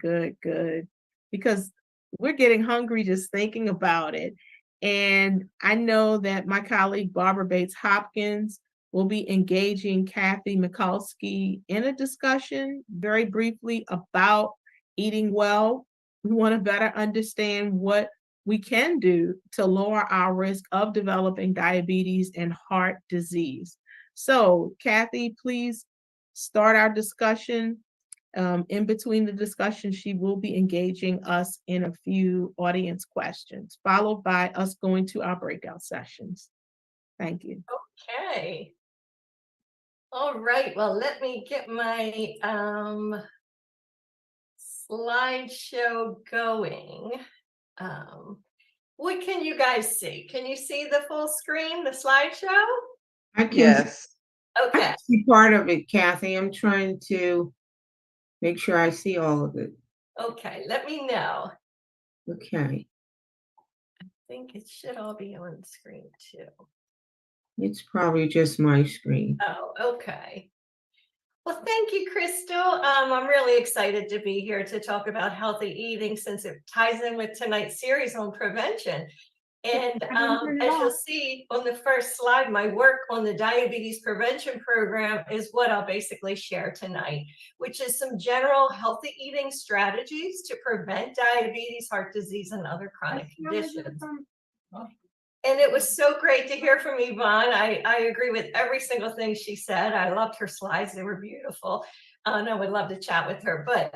[SPEAKER 1] Because we're getting hungry just thinking about it. And I know that my colleague Barbara Bates Hopkins will be engaging Kathy Mikulski in a discussion very briefly about eating well. We want to better understand what we can do to lower our risk of developing diabetes and heart disease. So, Kathy, please start our discussion. In between the discussion, she will be engaging us in a few audience questions, followed by us going to our breakout sessions. Thank you.
[SPEAKER 12] Okay. All right, well, let me get my slideshow going. What can you guys see? Can you see the full screen, the slideshow?
[SPEAKER 2] I can
[SPEAKER 11] Yes.
[SPEAKER 12] Okay.
[SPEAKER 2] see part of it, Kathy. I'm trying to make sure I see all of it.
[SPEAKER 12] Okay, let me know.
[SPEAKER 2] Okay.
[SPEAKER 12] I think it should all be on screen too.
[SPEAKER 2] It's probably just my screen.
[SPEAKER 12] Oh, okay. Well, thank you, Crystal. I'm really excited to be here to talk about healthy eating since it ties in with tonight's series on prevention. And
[SPEAKER 9] turn it
[SPEAKER 12] as you'll
[SPEAKER 9] off.
[SPEAKER 12] see on the first slide, my work on the diabetes prevention program is what I'll basically share tonight, which is some general healthy eating strategies to prevent diabetes, heart disease, and other chronic conditions. And it was so great to hear from Yvonne. I agree with every single thing she said. I loved her slides. They were beautiful. And I would love to chat with her. But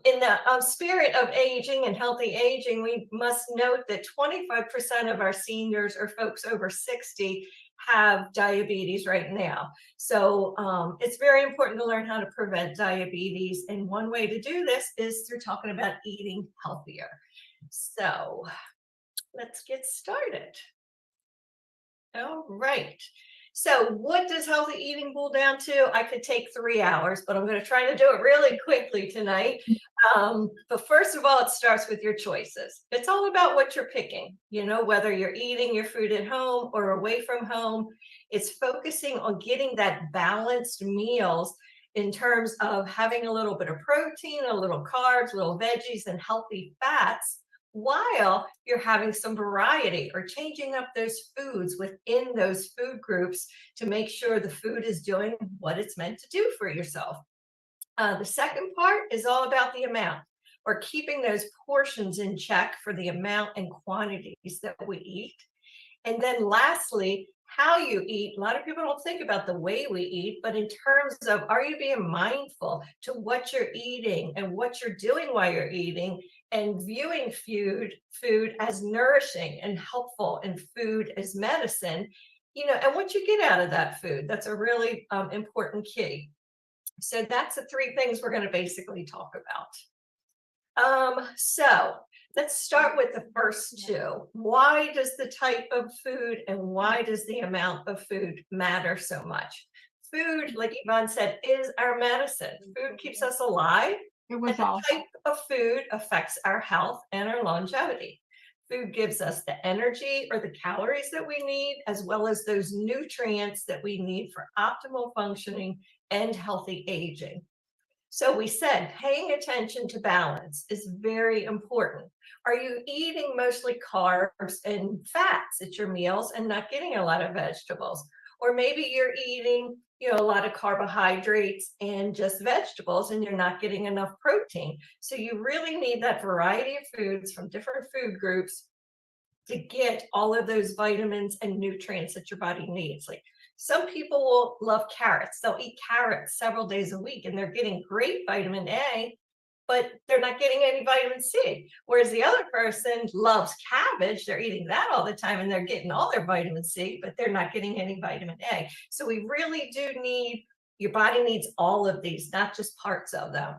[SPEAKER 12] in the spirit of aging and healthy aging, we must note that 25% of our seniors or folks over 60 have diabetes right now. So it's very important to learn how to prevent diabetes. And one way to do this is through talking about eating healthier. So let's get started. All right. So what does healthy eating boil down to? I could take 3 hours, but I'm going to try to do it really quickly tonight. But first of all, it starts with your choices. It's all about what you're picking, you know, whether you're eating your food at home or away from home. It's focusing on getting that balanced meals in terms of having a little bit of protein, a little carbs, little veggies, and healthy fats, while you're having some variety or changing up those foods within those food groups to make sure the food is doing what it's meant to do for yourself. The second part is all about the amount, or keeping those portions in check for the amount and quantities that we eat. And then lastly, how you eat. A lot of people don't think about the way we eat, but in terms of, are you being mindful to what you're eating and what you're doing while you're eating, and viewing food as nourishing and helpful, and food as medicine, you know, and what you get out of that food. That's a really important key. So that's the 3 things we're going to basically talk about. So let's start with the first 2. Why does the type of food and why does the amount of food matter so much? Food, like Yvonne said, is our medicine. Food keeps us alive.
[SPEAKER 9] It was
[SPEAKER 12] And the
[SPEAKER 9] awesome.
[SPEAKER 12] type of food affects our health and our longevity. Food gives us the energy or the calories that we need, as well as those nutrients that we need for optimal functioning and healthy aging. So we said paying attention to balance is very important. Are you eating mostly carbs and fats at your meals and not getting a lot of vegetables? Or maybe you're eating, you know, a lot of carbohydrates and just vegetables, and you're not getting enough protein. So you really need that variety of foods from different food groups to get all of those vitamins and nutrients that your body needs. Like, some people will love carrots. They'll eat carrots several days a week and they're getting great vitamin A, but they're not getting any vitamin C. Whereas the other person loves cabbage, they're eating that all the time and they're getting all their vitamin C, but they're not getting any vitamin A. So we really do need, your body needs all of these, not just parts of them.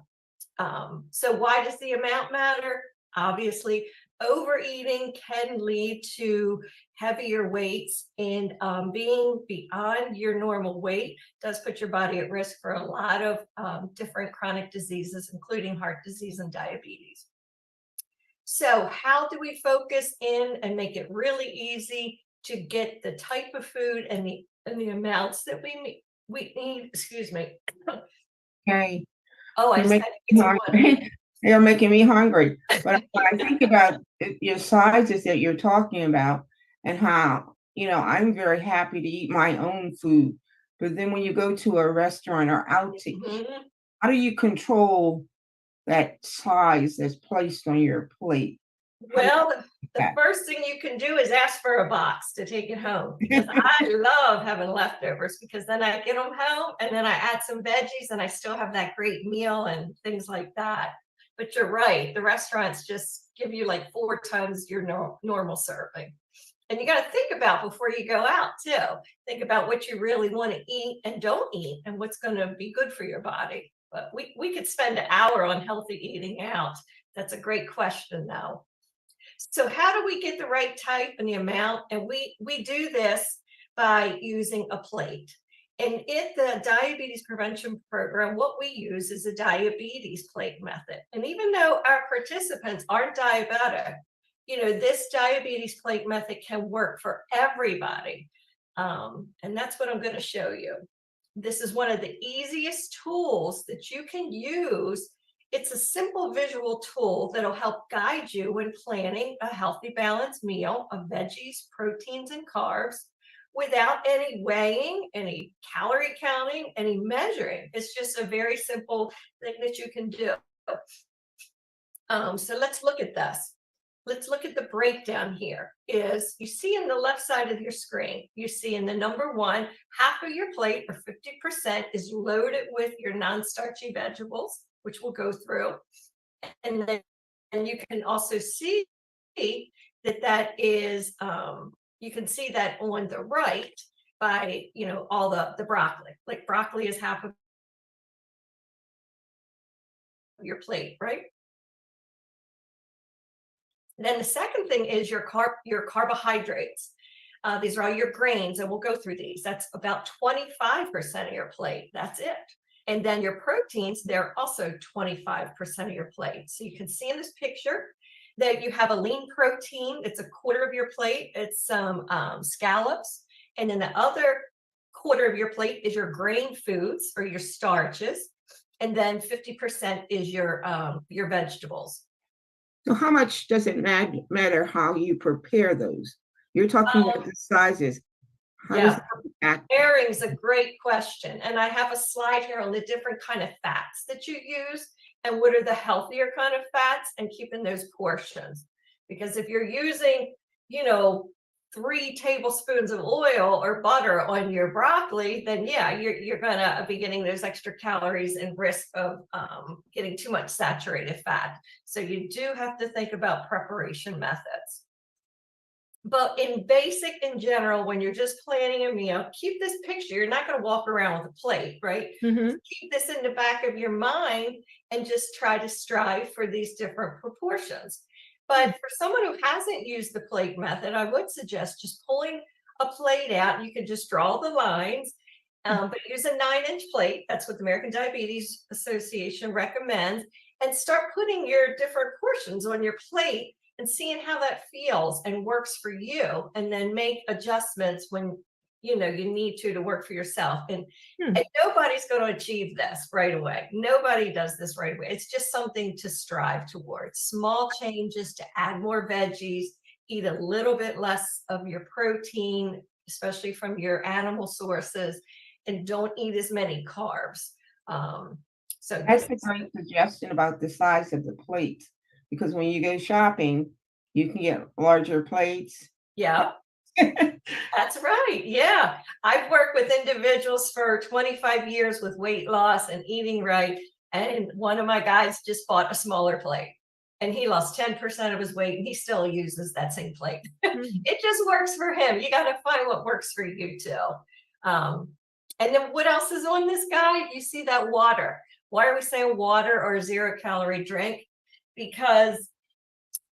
[SPEAKER 12] So why does the amount matter? Obviously, overeating can lead to heavier weights, and being beyond your normal weight does put your body at risk for a lot of different chronic diseases, including heart disease and diabetes. So how do we focus in and make it really easy to get the type of food and the amounts that we need? Excuse me.
[SPEAKER 2] Okay.
[SPEAKER 12] Oh, I
[SPEAKER 2] You're
[SPEAKER 12] just
[SPEAKER 2] making
[SPEAKER 12] had to get some water.
[SPEAKER 2] You're making me hungry. But when I think about your sizes that you're talking about and how, you know, I'm very happy to eat my own food. But then when you go to a restaurant or out to eat, how do you control that size that's placed on your plate?
[SPEAKER 12] Well, the first thing you can do is ask for a box to take it home. Because I love having leftovers, because then I get them home and then I add some veggies and I still have that great meal and things like that. But you're right, the restaurants just give you like 4 times your normal serving. And you got to think about before you go out too. Think about what you really want to eat and don't eat, and what's going to be good for your body. But we could spend an hour on healthy eating out. That's a great question though. So how do we get the right type and the amount? And we do this by using a plate. And in the diabetes prevention program, what we use is a diabetes plate method. And even though our participants aren't diabetic, you know, this diabetes plate method can work for everybody. And that's what I'm going to show you. This is one of the easiest tools that you can use It's a simple visual tool that'll help guide you when planning a healthy, balanced meal of veggies, proteins, and carbs without any weighing, any calorie counting, any measuring. It's just a very simple thing that you can do. So let's look at this. Let's look at the breakdown here. Is you see in the left side of your screen, you see in the number 1, half of your plate or 50% is loaded with your non-starchy vegetables, which we'll go through. And then you can also see that is, you can see that on the right by, all the broccoli. Like broccoli is half of your plate, right? Then the second thing is your carbohydrates. These are all your grains, and we'll go through these. That's about 25% of your plate. That's it. And then your proteins, they're also 25% of your plate. So you can see in this picture that you have a lean protein. It's a quarter of your plate. It's some scallops. And then the other quarter of your plate is your grain foods or your starches. And then 50% is your vegetables.
[SPEAKER 2] So how much does it matter how you prepare those? You're talking about the sizes. How does that impact?
[SPEAKER 12] Pairing's a great question. And I have a slide here on the different kind of fats that you use and what are the healthier kind of fats and keeping those portions. Because if you're using, 3 tablespoons of oil or butter on your broccoli, then yeah, you're gonna be getting those extra calories and risk of getting too much saturated fat. So you do have to think about preparation methods. But in general, when you're just planning a meal, keep this picture. You're not going to walk around with a plate, right?
[SPEAKER 1] Mhm.
[SPEAKER 12] Keep this in the back of your mind and just try to strive for these different proportions. But for someone who hasn't used the plate method, I would suggest just pulling a plate out. You can just draw the lines, but use a 9-inch plate. That's what the American Diabetes Association recommends. And start putting your different portions on your plate and seeing how that feels and works for you, and then make adjustments when you need to work for yourself. And nobody's going to achieve this right away. Nobody does this right away. It's just something to strive towards. Small changes to add more veggies, eat a little bit less of your protein, especially from your animal sources, and don't eat as many carbs. So
[SPEAKER 2] That's a great suggestion about the size of the plate, because when you go shopping, you can get larger plates.
[SPEAKER 12] Yeah, that's right. Yeah. I've worked with individuals for 25 years with weight loss and eating right. And one of my guys just bought a smaller plate and he lost 10% of his weight and he still uses that same plate. It just works for him. You got to find what works for you too. And then what else is on this guide? You see that water. Why are we saying water or a 0-calorie drink? Because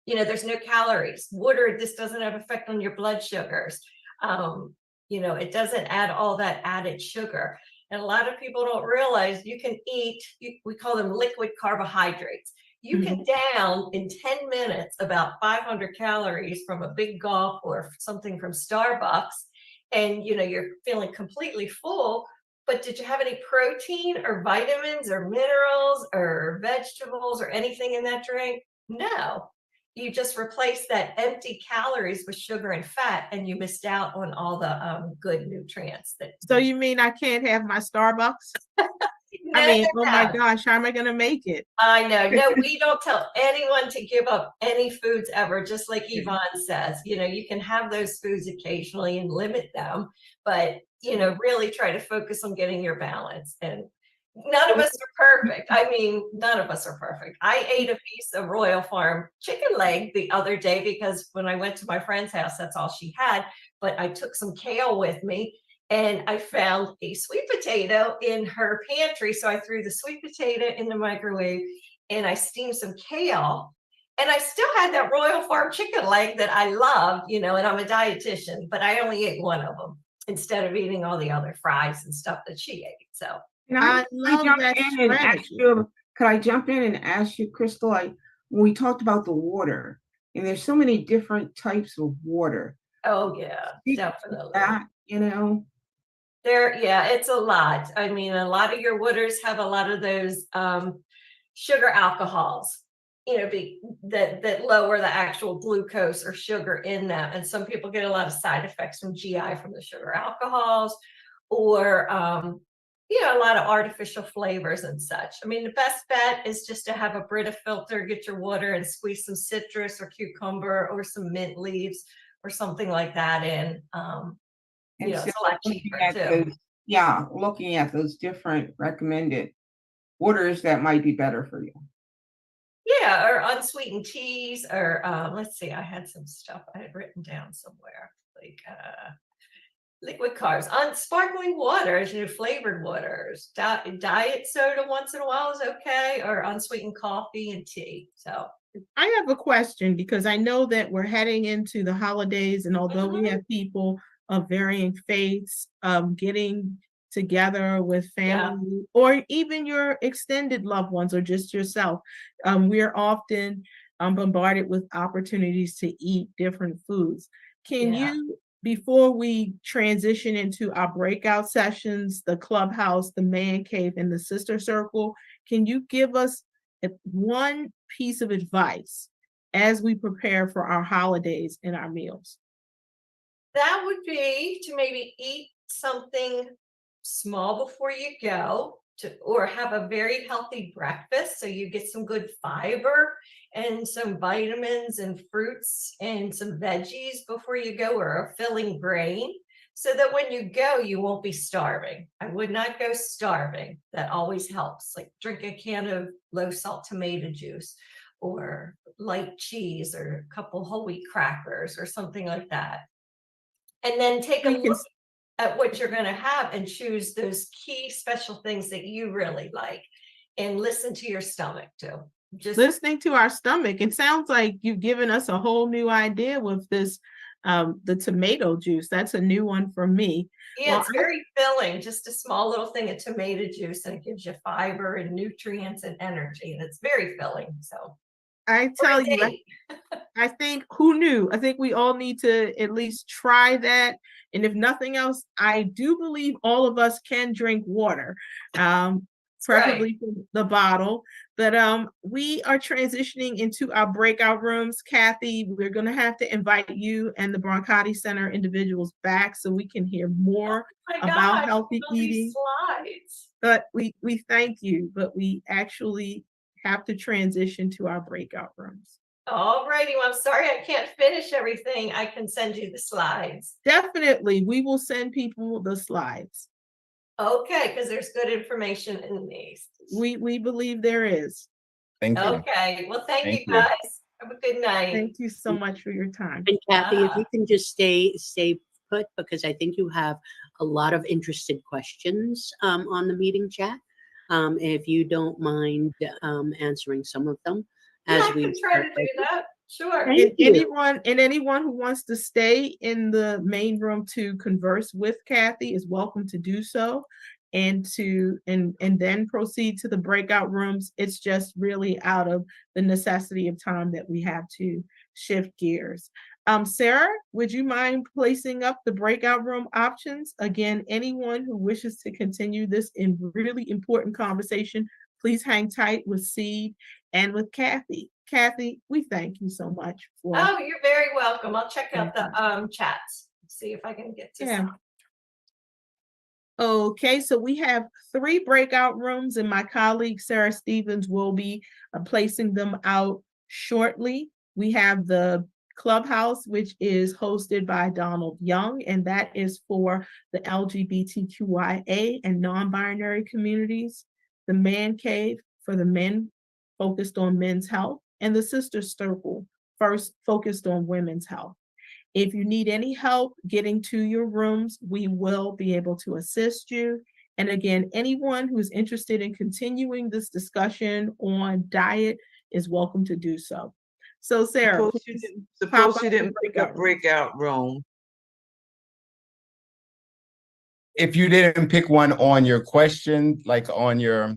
[SPEAKER 12] there's no calories. Water, this doesn't have effect on your blood sugars. It doesn't add all that added sugar. And a lot of people don't realize you can eat, we call them liquid carbohydrates. You can down in 10 minutes about 500 calories from a big gulp or something from Starbucks. And, you're feeling completely full. But did you have any protein or vitamins or minerals or vegetables or anything in that drink? No. You just replaced that empty calories with sugar and fat, and you missed out on all the good nutrients.
[SPEAKER 1] So you mean I can't have my Starbucks? I mean, oh my gosh, how am I going to make it?
[SPEAKER 12] I know. No, we don't tell anyone to give up any foods ever, just like Yvonne says. You can have those foods occasionally and limit them, but, really try to focus on getting your balance. And none of us are perfect. I mean, none of us are perfect. I ate a piece of Royal Farm chicken leg the other day because when I went to my friend's house, that's all she had. But I took some kale with me and I found a sweet potato in her pantry. So I threw the sweet potato in the microwave and I steamed some kale. And I still had that Royal Farm chicken leg that I loved, and I'm a dietitian, but I only ate one of them instead of eating all the other fries and stuff that she ate. So
[SPEAKER 1] I love that strategy.
[SPEAKER 2] Could I jump in and ask you, Crystal? When we talked about the water, and there's so many different types of water.
[SPEAKER 12] Oh yeah, definitely.
[SPEAKER 2] That,
[SPEAKER 12] it's a lot. I mean, a lot of your waters have a lot of those sugar alcohols, that lower the actual glucose or sugar in them. And some people get a lot of side effects from GI from the sugar alcohols, or a lot of artificial flavors and such. I mean, the best bet is just to have a Brita filter, get your water and squeeze some citrus or cucumber or some mint leaves or something like that in. It's a lot cheaper too.
[SPEAKER 2] Looking at those different recommended waters that might be better for you.
[SPEAKER 12] Yeah, or unsweetened teas, or let's see, I had some stuff I had written down somewhere, like liquid carbs, sparkling waters, flavored waters, diet soda once in a while is okay, or unsweetened coffee and tea. So
[SPEAKER 1] I have a question because I know that we're heading into the holidays, and although we have people of varying faiths getting together with family or even your extended loved ones or just yourself, we're often bombarded with opportunities to eat different foods. Can you, before we transition into our breakout sessions, the clubhouse, the man cave, and the sister circle, can you give us one piece of advice as we prepare for our holidays and our meals?
[SPEAKER 12] That would be to maybe eat something small before you go, or have a very healthy breakfast so you get some good fiber and some vitamins and fruits and some veggies before you go, or a filling grain, so that when you go, you won't be starving. I would not go starving. That always helps. Like drink a can of low salt tomato juice, or light cheese, or a couple whole wheat crackers, or something like that. And then take a look at what you're going to have and choose those key special things that you really like, and listen to your stomach too. Just
[SPEAKER 1] listening to our stomach. It sounds like you've given us a whole new idea with this, the tomato juice. That's a new one for me.
[SPEAKER 12] Yeah, it's very filling. Just a small little thing of tomato juice, and it gives you fiber and nutrients and energy, and it's very filling. So
[SPEAKER 1] I tell you, I think, who knew? I think we all need to at least try that. And if nothing else, I do believe all of us can drink water, preferably from the bottle. But we are transitioning into our breakout rooms. Kathy, we're going to have to invite you and the Brancati Center individuals back so we can hear more about healthy eating. But we thank you, but we actually have to transition to our breakout rooms.
[SPEAKER 12] All righty. Well, I'm sorry I can't finish everything. I can send you the slides.
[SPEAKER 1] Definitely. We will send people the slides.
[SPEAKER 12] Okay, because there's good information in these.
[SPEAKER 1] We believe there is.
[SPEAKER 13] Thank you.
[SPEAKER 12] Okay. Well, thank you guys. Have a good night.
[SPEAKER 1] Thank you so much for your time.
[SPEAKER 14] And Kathy, if you can just stay put, because I think you have a lot of interested questions on the meeting chat. If you don't mind answering some of them as
[SPEAKER 12] I
[SPEAKER 14] we
[SPEAKER 12] can try to do that. Sure.
[SPEAKER 1] And anyone who wants to stay in the main room to converse with Kathy is welcome to do so, and then proceed to the breakout rooms. It's just really out of the necessity of time that we have to shift gears. Sarah, would you mind placing up the breakout room options? Again, anyone who wishes to continue this really important conversation, please hang tight with Seed and with Kathy. Kathy, we thank you so much for.
[SPEAKER 12] Oh, you're very welcome. I'll check out the chats, see if I can get to some.
[SPEAKER 1] Okay, so we have 3 breakout rooms, and my colleague Sarah Stevens will be placing them out shortly. We have the Clubhouse, which is hosted by Donald Young, and that is for the LGBTQIA and non-binary communities. The Man Cave for the men, focused on men's health, and the Sister Circle, first focused on women's health. If you need any help getting to your rooms, we will be able to assist you. And again, anyone who's interested in continuing this discussion on diet is welcome to do so. So Sarah,
[SPEAKER 11] suppose you didn't pick a breakout room.
[SPEAKER 13] If you didn't pick one on your question, like on your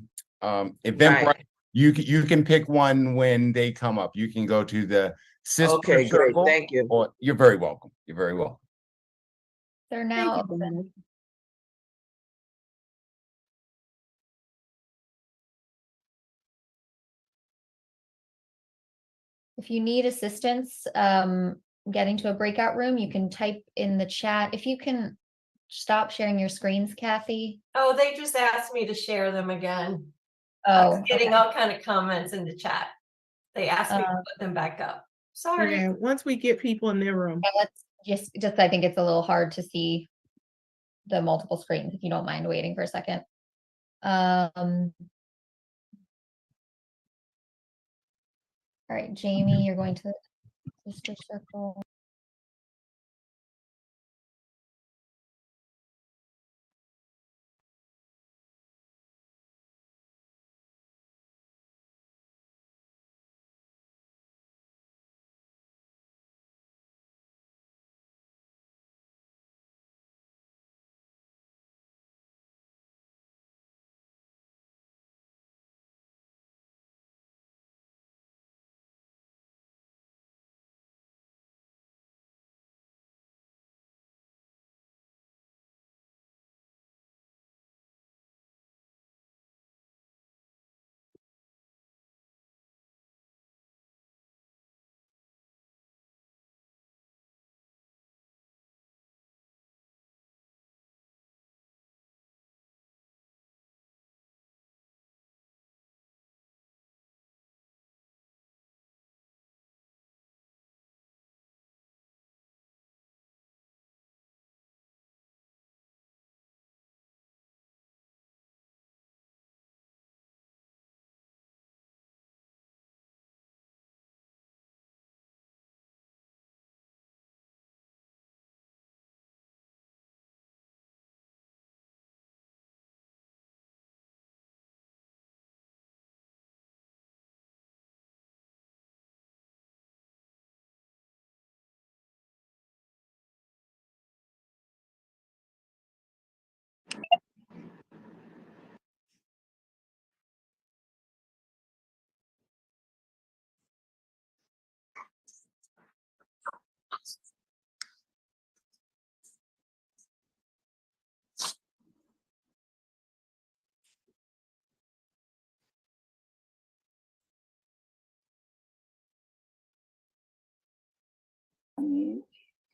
[SPEAKER 13] event, you can pick one when they come up. You can go to the Sister
[SPEAKER 11] Okay, great.
[SPEAKER 13] Circle,
[SPEAKER 11] Thank you.
[SPEAKER 13] Or you're very welcome. You're very welcome.
[SPEAKER 6] They're now open. If you need assistance getting to a breakout room, you can type in the chat. If you can stop sharing your screens, Kathy.
[SPEAKER 12] Oh, they just asked me to share them again. I was
[SPEAKER 6] Oh,
[SPEAKER 12] getting
[SPEAKER 6] okay.
[SPEAKER 12] all kind of comments in the chat. They asked me to put them back up. Sorry.
[SPEAKER 1] Yeah, once we get people in their room.
[SPEAKER 6] Okay, let's just I think it's a little hard to see the multiple screens if you don't mind waiting for a second. All right, Jamie, you're going to the sister circle.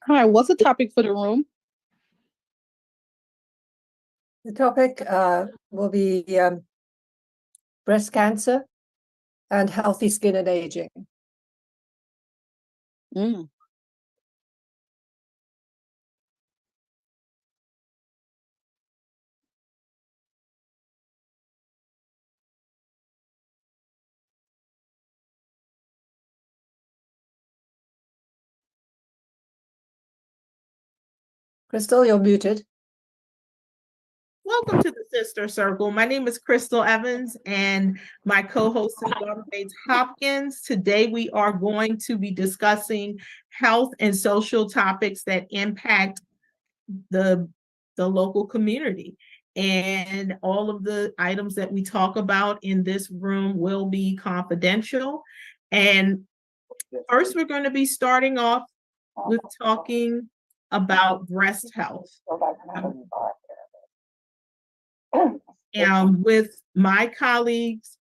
[SPEAKER 10] Hi, what's the topic for the room?
[SPEAKER 15] The topic will be breast cancer and healthy skin and aging.
[SPEAKER 10] Mm.
[SPEAKER 15] Crystal, you're muted.
[SPEAKER 1] Welcome to the Sister Circle. My name is Crystal Evans and my co-host is Laura Bates Hopkins. Today we are going to be discussing health and social topics that impact the local community. And all of the items that we talk about in this room will be confidential. And first, we're going to be starting off with talking about breast health. With my colleagues,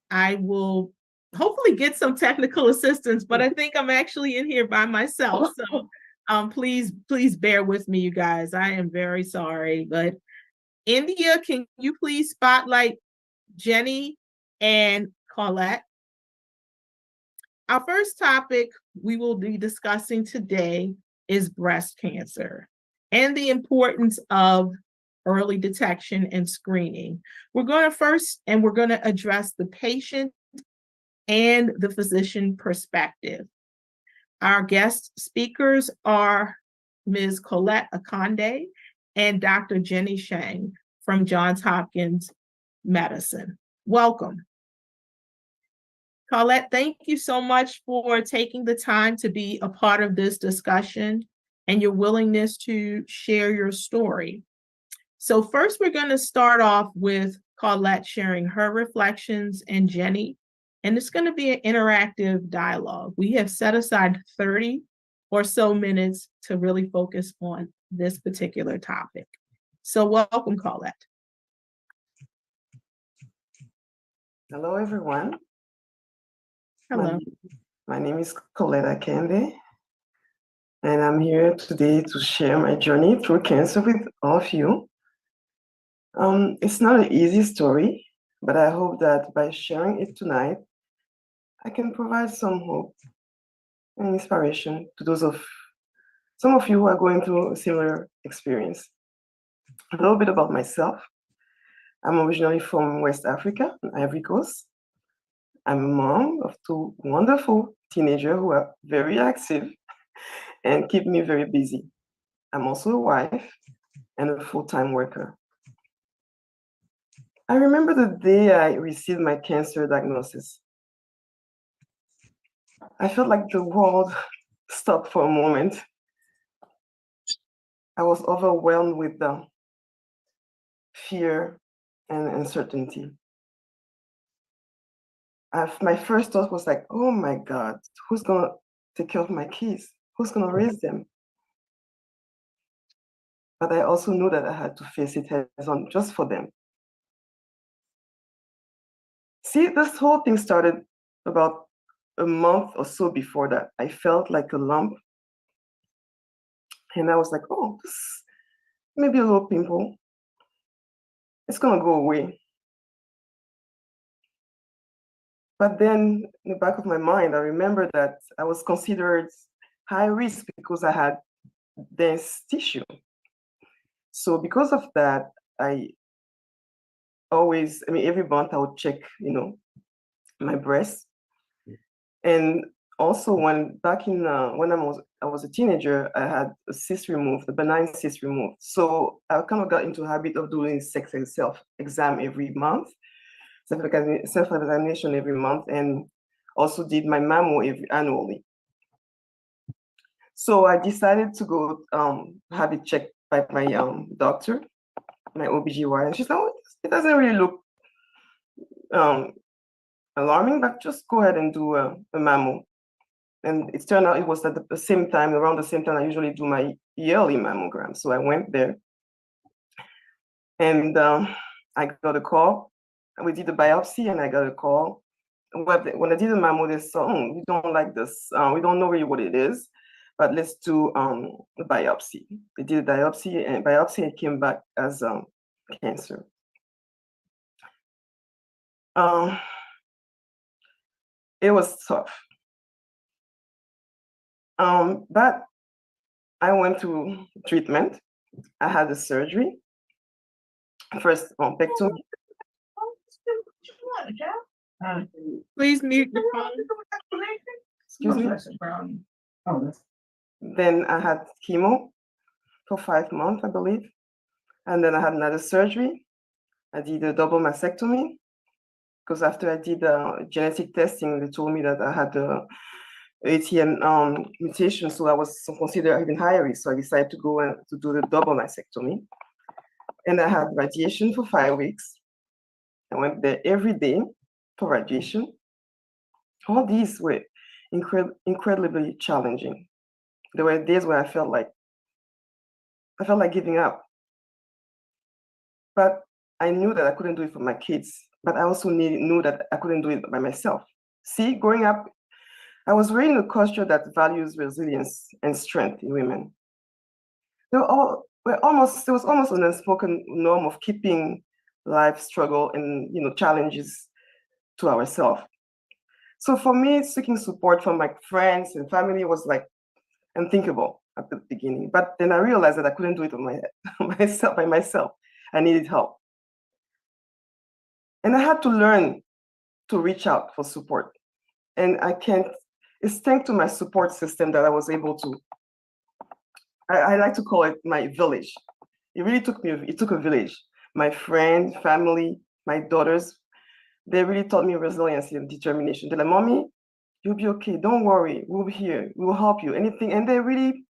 [SPEAKER 1] I will hopefully get some technical assistance, but I think I'm actually in here by myself. So please bear with me, you guys. I am very sorry. But India, can you please spotlight Jenny and Colette? Our first topic we will be discussing today is breast cancer and the importance of early detection and screening. We're going to address the patient and the physician perspective. Our guest speakers are Ms. Colette Akande and Dr. Jenny Shang from Johns Hopkins Medicine. Welcome. Colette, thank you so much for taking the time to be a part of this discussion and your willingness to share your story. So first, we're going to start off with Colette sharing her reflections and Jenny, and it's going to be an interactive dialogue. We have set aside 30 or so minutes to really focus on this particular topic. So welcome, Colette.
[SPEAKER 16] Hello, everyone.
[SPEAKER 1] Hello.
[SPEAKER 16] My name is Coletta Kende, and I'm here today to share my journey through cancer with all of you. It's not an easy story, but I hope that by sharing it tonight, I can provide some hope and inspiration to some of you who are going through a similar experience. A little bit about myself. I'm originally from West Africa, Ivory Coast. I'm a mom of two wonderful teenagers who are very active and keep me very busy. I'm also a wife and a full-time worker. I remember the day I received my cancer diagnosis. I felt like the world stopped for a moment. I was overwhelmed with the fear and uncertainty. My first thought was like, oh my God, who's gonna take care of my kids? Who's gonna raise them? But I also knew that I had to face it head on just for them. See, this whole thing started about a month or so before that. I felt like a lump. And I was like, oh, this maybe a little pimple. It's gonna go away. But then in the back of my mind, I remember that I was considered high risk because I had dense tissue. So because of that, I always, every month I would check, my breast. And also when I was a teenager, I had a cyst removed, a benign cyst removed. So I kind of got into a habit of doing sex and self-exam every month, self-examination every month, and also did my mammo annually. So I decided to go have it checked by my doctor, my OBGYN. She said, oh, it doesn't really look alarming, but just go ahead and do a mammo. And it turned out it was at the same time, around the same time I usually do my yearly mammogram. So I went there and I got a call. We did a biopsy and I got a call. When I did the mammo, they said, we don't like this. We don't know really what it is, but let's do a biopsy. They did a biopsy and it came back as cancer. It was tough. But I went to treatment. I had a surgery. First, lumpectomy.
[SPEAKER 1] Please mute your phone.
[SPEAKER 16] Excuse me. Then I had chemo for 5 months, I believe. And then I had another surgery. I did a double mastectomy because after I did genetic testing, they told me that I had the ATM mutation, so I was considered even higher risk. So I decided to go to do the double mastectomy. And I had radiation for 5 weeks. I went there every day for radiation. All these were incredibly challenging. There were days where I felt like giving up. But I knew that I couldn't do it for my kids, but I also knew that I couldn't do it by myself. See, growing up, I was raised in a culture that values resilience and strength in women. There was almost an unspoken norm of keeping life struggle and challenges to ourselves. So for me, seeking support from my friends and family was like unthinkable at the beginning. But then I realized that I couldn't do it by myself. I needed help. And I had to learn to reach out for support. And it's thanks to my support system that I was able to, I like to call it my village. It took a village. My friends, family, my daughters, they really taught me resilience and determination. They're like, Mommy, you'll be okay. Don't worry. We'll be here. We will help you. Anything. And they really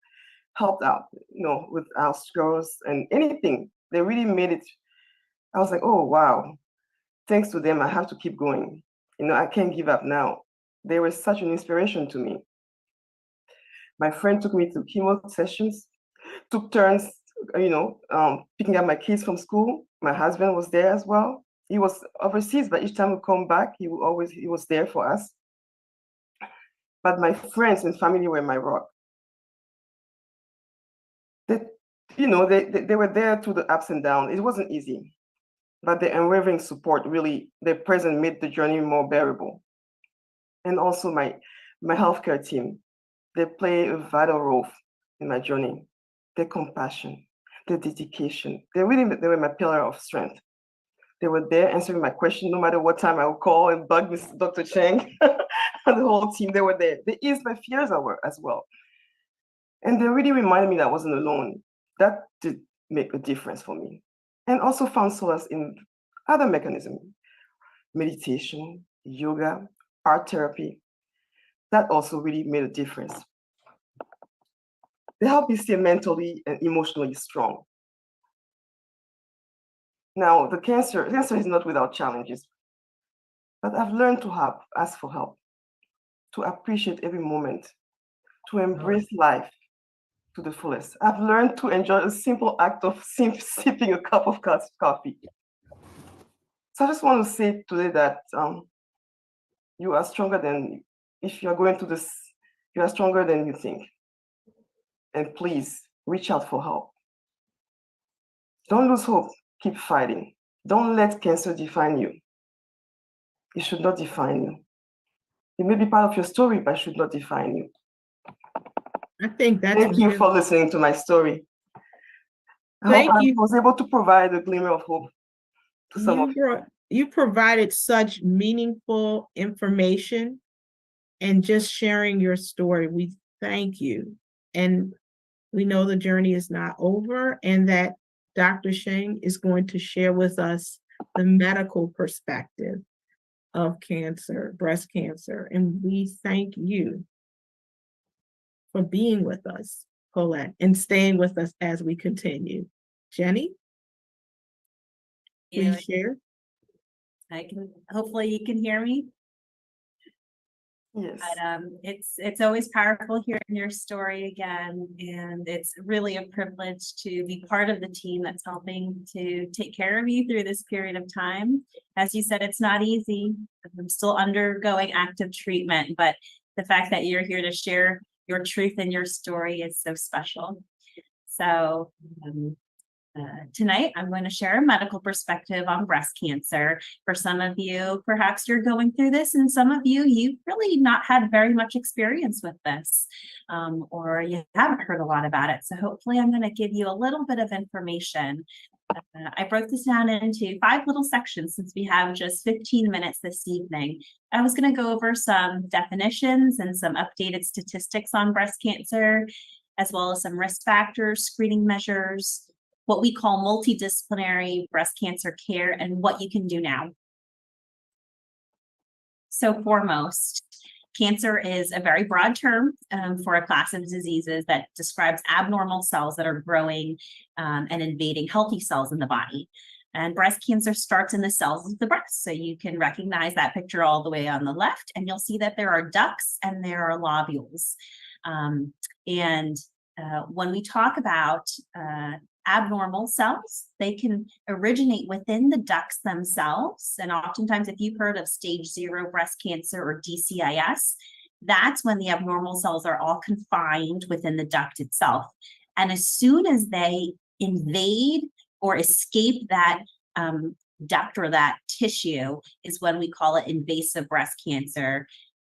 [SPEAKER 16] helped out, with our girls and anything. They really made it. I was like, oh, wow. Thanks to them, I have to keep going. I can't give up now. They were such an inspiration to me. My friend took me to chemo sessions, took turns, picking up my kids from school. My husband was there as well. He was overseas, but each time we come back, he was there for us. but my friends and family were my rock. They, they were there through the ups and downs. It wasn't easy, but the unwavering support, really, their presence made the journey more bearable. And also my healthcare team, they play a vital role in my journey. Their compassion, their dedication, they were my pillar of strength. They were there answering my question no matter what time I would call and bug Dr. Cheng and the whole team. They were there. They eased my fears as well. And they really reminded me that I wasn't alone. That did make a difference for me. And also found solace in other mechanisms, meditation, yoga, art therapy. That also really made a difference. They help me stay mentally and emotionally strong. Now, the cancer is not without challenges, but I've learned to ask for help, to appreciate every moment, to embrace life to the fullest. I've learned to enjoy a simple act of sipping a cup of coffee. So I just want to say today that you are stronger than, if you're going through this, you are stronger than you think. And please reach out for help. Don't lose hope. Keep fighting. Don't let cancer define you. It should not define you. It may be part of your story, but it should not define you.
[SPEAKER 1] I think that's
[SPEAKER 16] Thank you for listening to my story. I hope I was able to provide a glimmer of hope to some of you.
[SPEAKER 1] You provided such meaningful information and just sharing your story. We thank you. And we know the journey is not over and that Dr. Cheng is going to share with us the medical perspective of cancer, breast cancer. And we thank you for being with us, Colette, and staying with us as we continue. Jenny, please share.
[SPEAKER 17] Hopefully you can hear me.
[SPEAKER 16] Yes.
[SPEAKER 17] But it's always powerful hearing your story again, and it's really a privilege to be part of the team that's helping to take care of you through this period of time. As you said, it's not easy. I'm still undergoing active treatment, but the fact that you're here to share your truth and your story is so special. So tonight, I'm going to share a medical perspective on breast cancer. For some of you, perhaps you're going through this, and some of you, you've really not had very much experience with this, or you haven't heard a lot about it. So hopefully I'm going to give you a little bit of information. I broke this down into 5 little sections since we have just 15 minutes this evening. I was going to go over some definitions and some updated statistics on breast cancer, as well as some risk factors, screening measures, what we call multidisciplinary breast cancer care, and what you can do now. So foremost, cancer is a very broad term for a class of diseases that describes abnormal cells that are growing and invading healthy cells in the body. And breast cancer starts in the cells of the breast. So you can recognize that picture all the way on the left, and you'll see that there are ducts and there are lobules. When we talk about abnormal cells, they can originate within the ducts themselves. And oftentimes, if you've heard of stage 0 breast cancer or DCIS, that's when the abnormal cells are all confined within the duct itself. And as soon as they invade or escape that duct or that tissue is when we call it invasive breast cancer,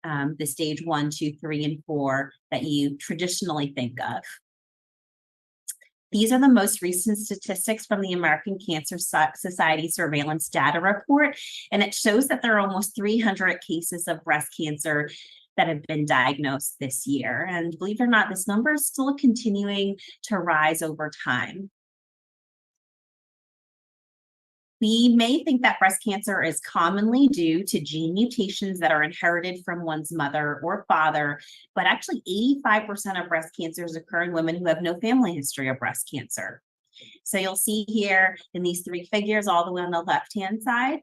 [SPEAKER 17] the stage 1, 2, 3, and 4 that you traditionally think of. These are the most recent statistics from the American Cancer Society Surveillance Data Report, and it shows that there are almost 300 cases of breast cancer that have been diagnosed this year. And believe it or not, this number is still continuing to rise over time. We may think that breast cancer is commonly due to gene mutations that are inherited from one's mother or father, but actually 85% of breast cancers occur in women who have no family history of breast cancer. So you'll see here in these 3 figures, all the way on the left-hand side,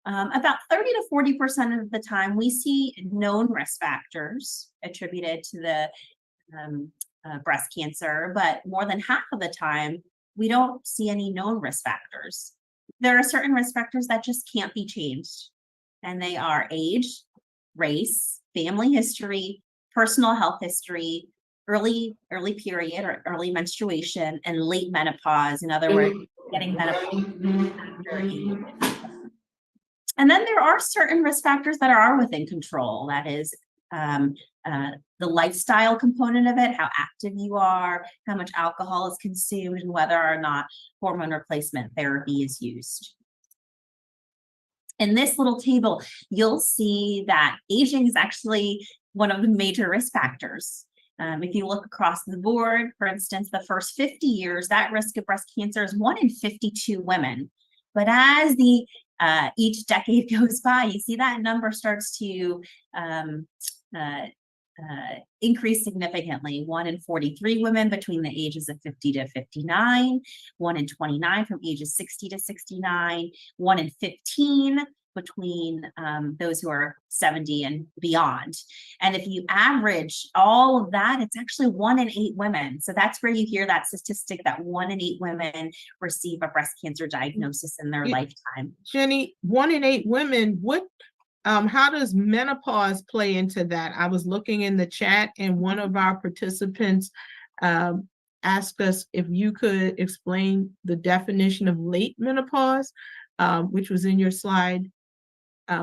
[SPEAKER 17] about 30 to 40% of the time, we see known risk factors attributed to the breast cancer, but more than half of the time, we don't see any known risk factors. There are certain risk factors that just can't be changed, and they are age, race, family history, personal health history, early period or early menstruation, and late menopause. In other words, getting menopause after age. And then there are certain risk factors that are within control. That is the lifestyle component of it, how active you are, how much alcohol is consumed, and whether or not hormone replacement therapy is used. In this little table, you'll see that aging is actually one of the major risk factors. If you look across the board, for instance, the first 50 years, that risk of breast cancer is 1 in 52 women. But as each decade goes by, you see that number starts to increase significantly. 1 in 43 women between the ages of 50 to 59, 1 in 29 from ages 60 to 69, 1 in 15 between those who are 70 and beyond. And if you average all of that, it's actually 1 in 8 women. So that's where you hear that statistic that 1 in 8 women receive a breast cancer diagnosis in their lifetime.
[SPEAKER 1] Jenny, 1 in 8 women, how does menopause play into that? I was looking in the chat and one of our participants asked us if you could explain the definition of late menopause, which was in your slide,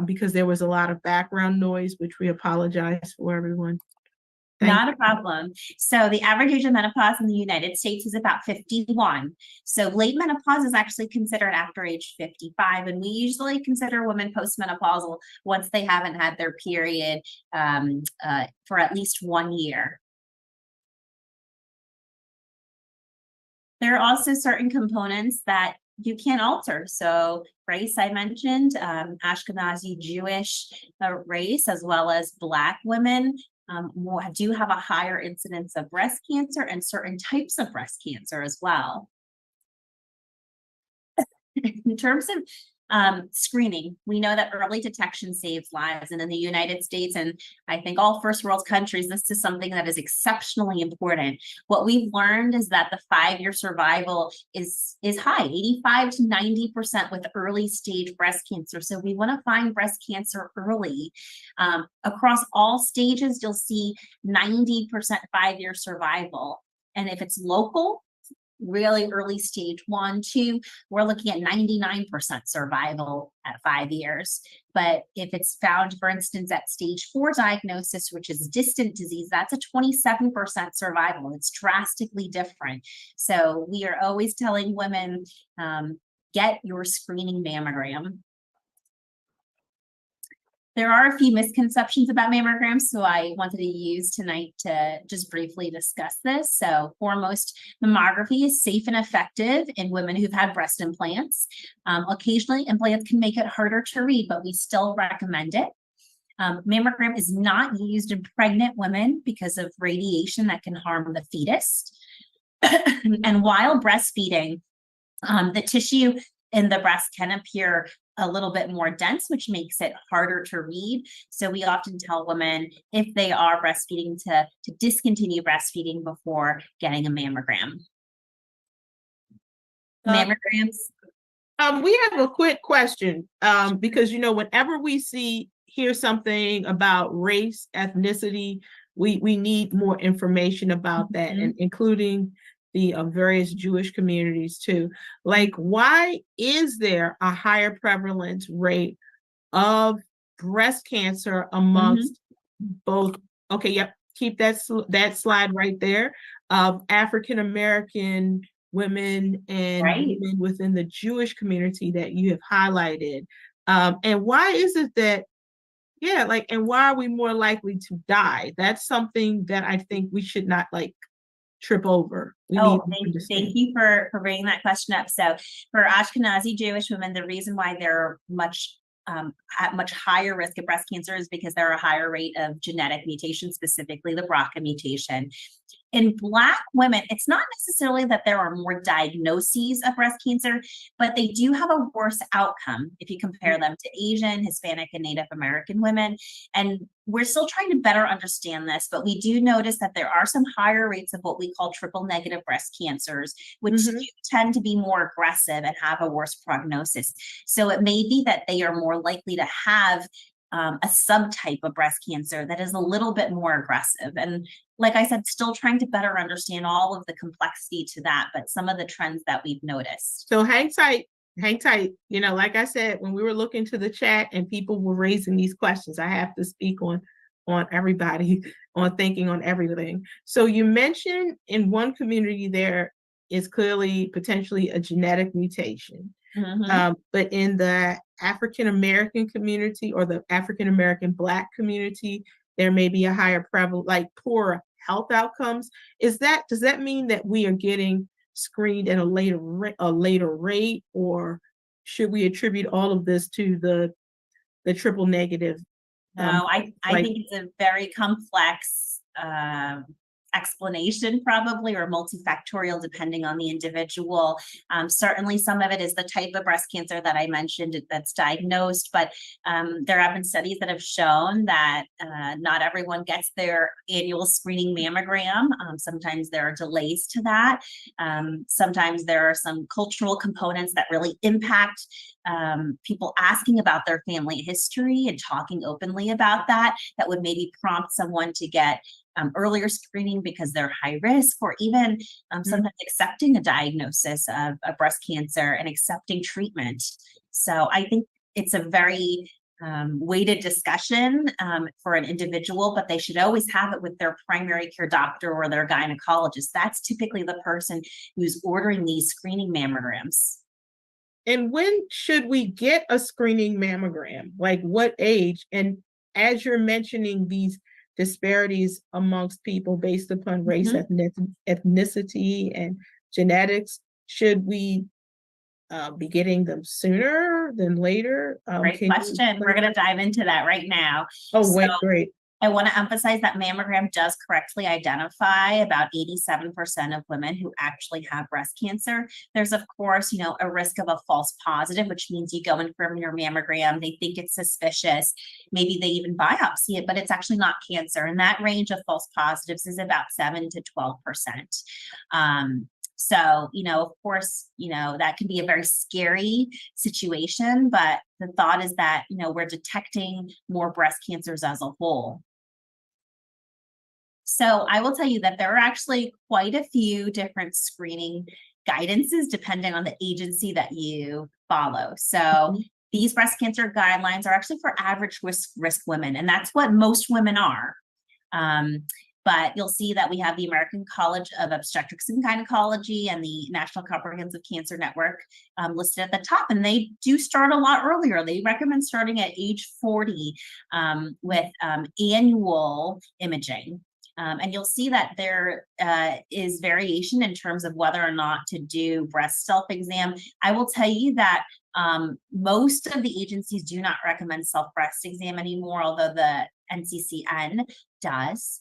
[SPEAKER 1] because there was a lot of background noise, which we apologize for, everyone.
[SPEAKER 17] Not a problem. So the average age of menopause in the United States is about 51. So late menopause is actually considered after age 55. And we usually consider women postmenopausal once they haven't had their period for at least 1 year. There are also certain components that you can alter. So race, I mentioned, Ashkenazi Jewish race, as well as Black women do have a higher incidence of breast cancer and certain types of breast cancer as well. In terms of screening, we know that early detection saves lives. And in the United States, and I think all first world countries, this is something that is exceptionally important. What we've learned is that the 5-year survival is high, 85 to 90% with early stage breast cancer. So we want to find breast cancer early. Across all stages, you'll see 90% 5-year survival. And if it's local, really early stage 1, 2, we're looking at 99% survival at 5 years. But if it's found, for instance, at stage 4 diagnosis, which is distant disease, that's a 27% survival. It's drastically different. So we are always telling women, get your screening mammogram. There are a few misconceptions about mammograms, so I wanted to use tonight to just briefly discuss this. So foremost, mammography is safe and effective in women who've had breast implants. Occasionally, implants can make it harder to read, but we still recommend it. Mammogram is not used in pregnant women because of radiation that can harm the fetus. And while breastfeeding, the tissue in the breast can appear a little bit more dense, which makes it harder to read. So we often tell women, if they are breastfeeding, to discontinue breastfeeding before getting a mammogram. Mammograms.
[SPEAKER 1] We have a quick question, because, whenever we hear something about race, ethnicity, we need more information about that, and including the various Jewish communities too. Like, why is there a higher prevalence rate of breast cancer amongst both? Okay, yep, keep that slide right there, of African American women and women within the Jewish community that you have highlighted. And why is it that, and why are we more likely to die? That's something that I think we should not trip over.
[SPEAKER 17] Thank you for bringing that question up. So for Ashkenazi Jewish women, the reason why they're at much higher risk of breast cancer is because there are a higher rate of genetic mutations, specifically the BRCA mutation. In Black women, it's not necessarily that there are more diagnoses of breast cancer, but they do have a worse outcome if you compare them to Asian, Hispanic, and Native American women. And we're still trying to better understand this, but we do notice that there are some higher rates of what we call triple negative breast cancers, which do tend to be more aggressive and have a worse prognosis. So it may be that they are more likely to have a subtype of breast cancer that is a little bit more aggressive. And like I said, still trying to better understand all of the complexity to that, but some of the trends that we've noticed.
[SPEAKER 1] So hang tight, hang tight. You know, like I said, when we were looking to the chat and people were raising these questions, I have to speak on everybody, on thinking on everything. So you mentioned in one community there is clearly potentially a genetic mutation. But in the African American community or the African American Black community, there may be a higher prevalence, like poor health outcomes. Does that mean that we are getting screened at a later rate, or should we attribute all of this to the triple negative?
[SPEAKER 17] No, I think it's a very complex explanation, probably, or multifactorial, depending on the individual. Certainly some of it is the type of breast cancer that I mentioned that's diagnosed, but there have been studies that have shown that not everyone gets their annual screening mammogram. Sometimes there are delays to that. Sometimes there are some cultural components that really impact people asking about their family history and talking openly about that would maybe prompt someone to get earlier screening because they're high risk, or even sometimes accepting a diagnosis of breast cancer and accepting treatment. So I think it's a very weighted discussion for an individual, but they should always have it with their primary care doctor or their gynecologist. That's typically the person who's ordering these screening mammograms.
[SPEAKER 1] And when should we get a screening mammogram? Like what age? And as you're mentioning these disparities amongst people based upon race, ethnicity, and genetics, should we be getting them sooner than later?
[SPEAKER 17] Great question. We're going to dive into that right now.
[SPEAKER 1] Oh, wait, great.
[SPEAKER 17] I want to emphasize that mammogram does correctly identify about 87% of women who actually have breast cancer. There's, of course, a risk of a false positive, which means you go in for your mammogram, they think it's suspicious, maybe they even biopsy it, but it's actually not cancer. And that range of false positives is about 7 to 12%. So, of course, that can be a very scary situation, but the thought is that, we're detecting more breast cancers as a whole. So I will tell you that there are actually quite a few different screening guidances depending on the agency that you follow. So these breast cancer guidelines are actually for average risk women, and that's what most women are. But you'll see that we have the American College of Obstetrics and Gynecology and the National Comprehensive Cancer Network listed at the top, and they do start a lot earlier. They recommend starting at age 40 with annual imaging. And you'll see that there is variation in terms of whether or not to do breast self-exam. I will tell you that most of the agencies do not recommend self-breast exam anymore, although the NCCN does.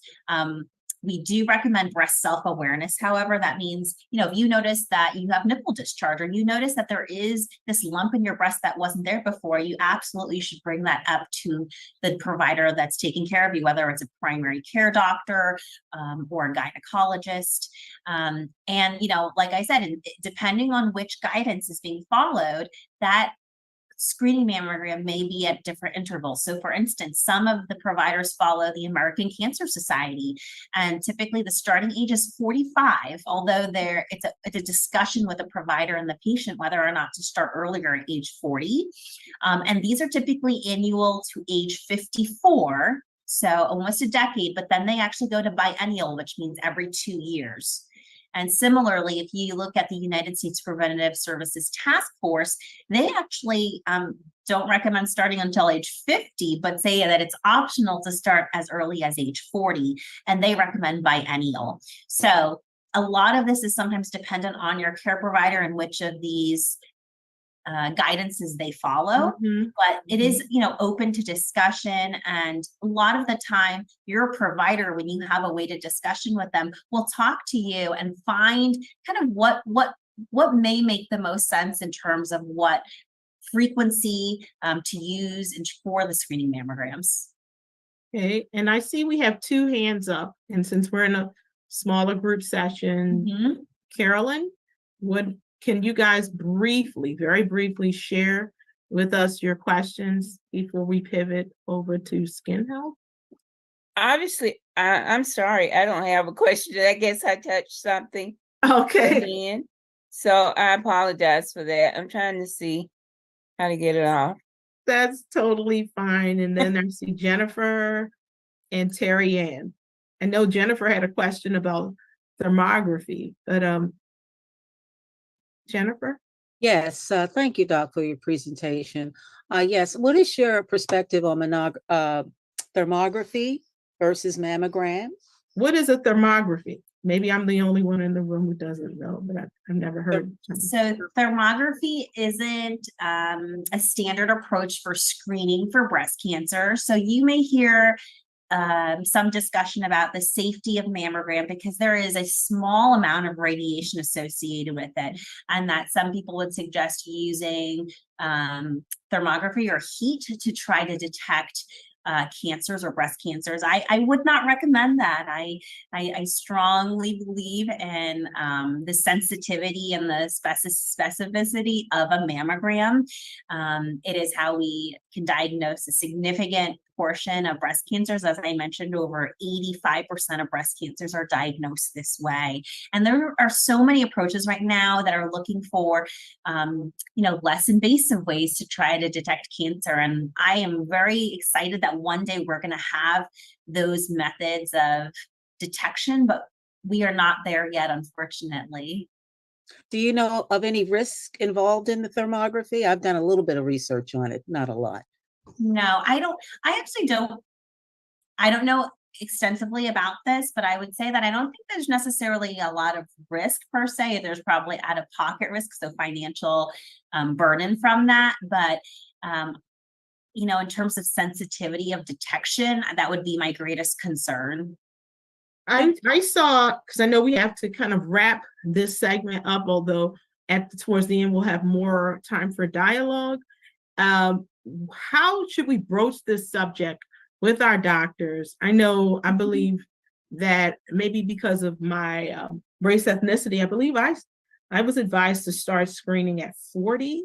[SPEAKER 17] We do recommend breast self-awareness. However, that means, if you notice that you have nipple discharge, or you notice that there is this lump in your breast that wasn't there before, you absolutely should bring that up to the provider that's taking care of you, whether it's a primary care doctor or a gynecologist. And, like I said, depending on which guidance is being followed, that screening mammogram may be at different intervals. So for instance, some of the providers follow the American Cancer Society, and typically the starting age is 45, although it's a discussion with the provider and the patient whether or not to start earlier at age 40. And these are typically annual to age 54, so almost a decade, but then they actually go to biennial, which means every 2 years. And similarly, if you look at the United States Preventative Services Task Force, they actually don't recommend starting until age 50, but say that it's optional to start as early as age 40, and they recommend biennial. So a lot of this is sometimes dependent on your care provider and which of these guidances they follow, but it is, open to discussion. And a lot of the time your provider, when you have a weighted discussion with them, will talk to you and find kind of what may make the most sense in terms of what frequency to use for the screening mammograms.
[SPEAKER 1] Okay, and I see we have 2 hands up, and since we're in a smaller group session, Carolyn, can you guys very briefly share with us your questions before we pivot over to skin health?
[SPEAKER 18] Obviously, I'm sorry, I don't have a question. I guess I touched something.
[SPEAKER 1] Okay.
[SPEAKER 18] Again. So I apologize for that. I'm trying to see how to get it off.
[SPEAKER 1] That's totally fine. And then I see Jennifer and Terry Ann. I know Jennifer had a question about thermography, but Jennifer?
[SPEAKER 19] Yes, thank you, Doc, for your presentation. Yes, what is your perspective on thermography versus mammogram?
[SPEAKER 1] What is a thermography? Maybe I'm the only one in the room who doesn't know, but I've never heard.
[SPEAKER 17] So thermography isn't a standard approach for screening for breast cancer. So you may hear some discussion about the safety of mammogram because there is a small amount of radiation associated with it, and that some people would suggest using thermography or heat to try to detect cancers or breast cancers. I would not recommend that. I strongly believe in the sensitivity and the specificity of a mammogram. It is how we can diagnose a significant portion of breast cancers. As I mentioned, over 85% of breast cancers are diagnosed this way. And there are so many approaches right now that are looking for, less invasive ways to try to detect cancer. And I am very excited that one day we're going to have those methods of detection, but we are not there yet, unfortunately.
[SPEAKER 19] Do you know of any risk involved in the thermography? I've done a little bit of research on it, not a lot.
[SPEAKER 17] No, I don't. I actually don't. I don't know extensively about this, but I would say that I don't think there's necessarily a lot of risk per se. There's probably out-of-pocket risk, so financial burden from that. But in terms of sensitivity of detection, that would be my greatest concern.
[SPEAKER 1] I saw, because I know we have to kind of wrap this segment up, although towards the end we'll have more time for dialogue. How should we broach this subject with our doctors? I believe that maybe because of my race ethnicity, I believe I was advised to start screening at 40.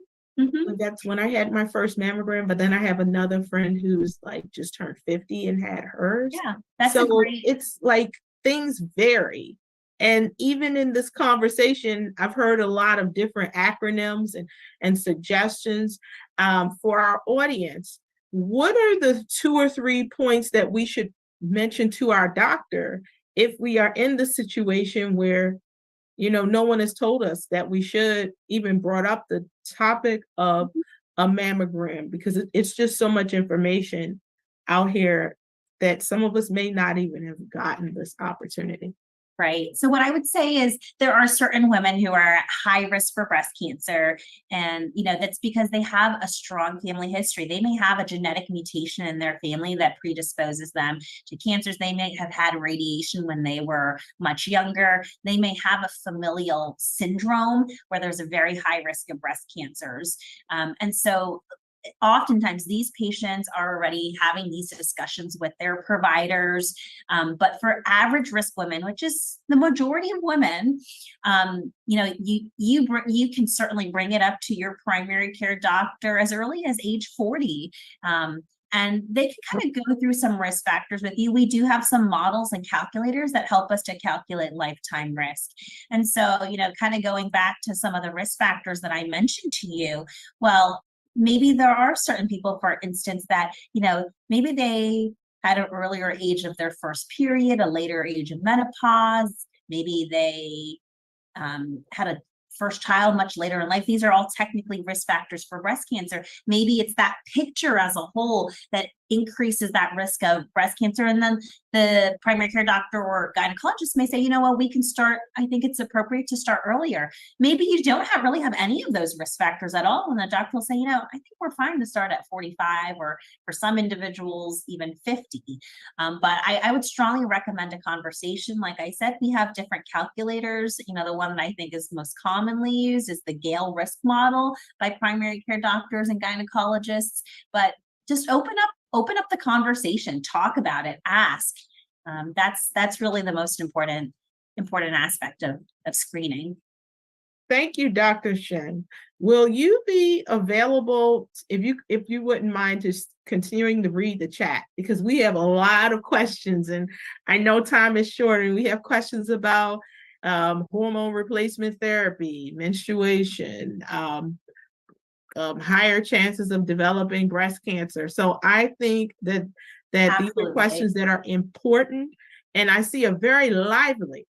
[SPEAKER 1] That's when I had my first mammogram, but then I have another friend who's like just turned 50 and had hers.
[SPEAKER 17] Yeah, that's
[SPEAKER 1] it's like things vary. And even in this conversation, I've heard a lot of different acronyms and suggestions for our audience. What are the 2 or 3 points that we should mention to our doctor if we are in the situation where, no one has told us that we should even brought up the topic of a mammogram, because it's just so much information out here that some of us may not even have gotten this opportunity.
[SPEAKER 17] Right. So what I would say is there are certain women who are at high risk for breast cancer. And, that's because they have a strong family history. They may have a genetic mutation in their family that predisposes them to cancers. They may have had radiation when they were much younger. They may have a familial syndrome where there's a very high risk of breast cancers. And so oftentimes these patients are already having these discussions with their providers. But for average risk women, which is the majority of women, you can certainly bring it up to your primary care doctor as early as age 40. And they can kind of go through some risk factors with you. We do have some models and calculators that help us to calculate lifetime risk. And so, kind of going back to some of the risk factors that I mentioned to you, well, maybe there are certain people, for instance, that, maybe they had an earlier age of their first period, a later age of menopause. Maybe they had a first child much later in life. These are all technically risk factors for breast cancer. Maybe it's that picture as a whole that increases that risk of breast cancer. And then the primary care doctor or gynecologist may say, we can start, I think it's appropriate to start earlier. Maybe you don't really have any of those risk factors at all. And the doctor will say, I think we're fine to start at 45, or for some individuals, even 50. But I would strongly recommend a conversation. Like I said, we have different calculators. The one that I think is most commonly used is the Gale risk model by primary care doctors and gynecologists. But just open up the conversation, talk about it, ask. That's really the most important aspect of screening.
[SPEAKER 1] Thank you, Dr. Shen. Will you be available if you wouldn't mind just continuing to read the chat, because we have a lot of questions and I know time is short and we have questions about hormone replacement therapy, menstruation, higher chances of developing breast cancer. So I think that these are
[SPEAKER 17] Absolutely.
[SPEAKER 1] questions that are important, and I see a very lively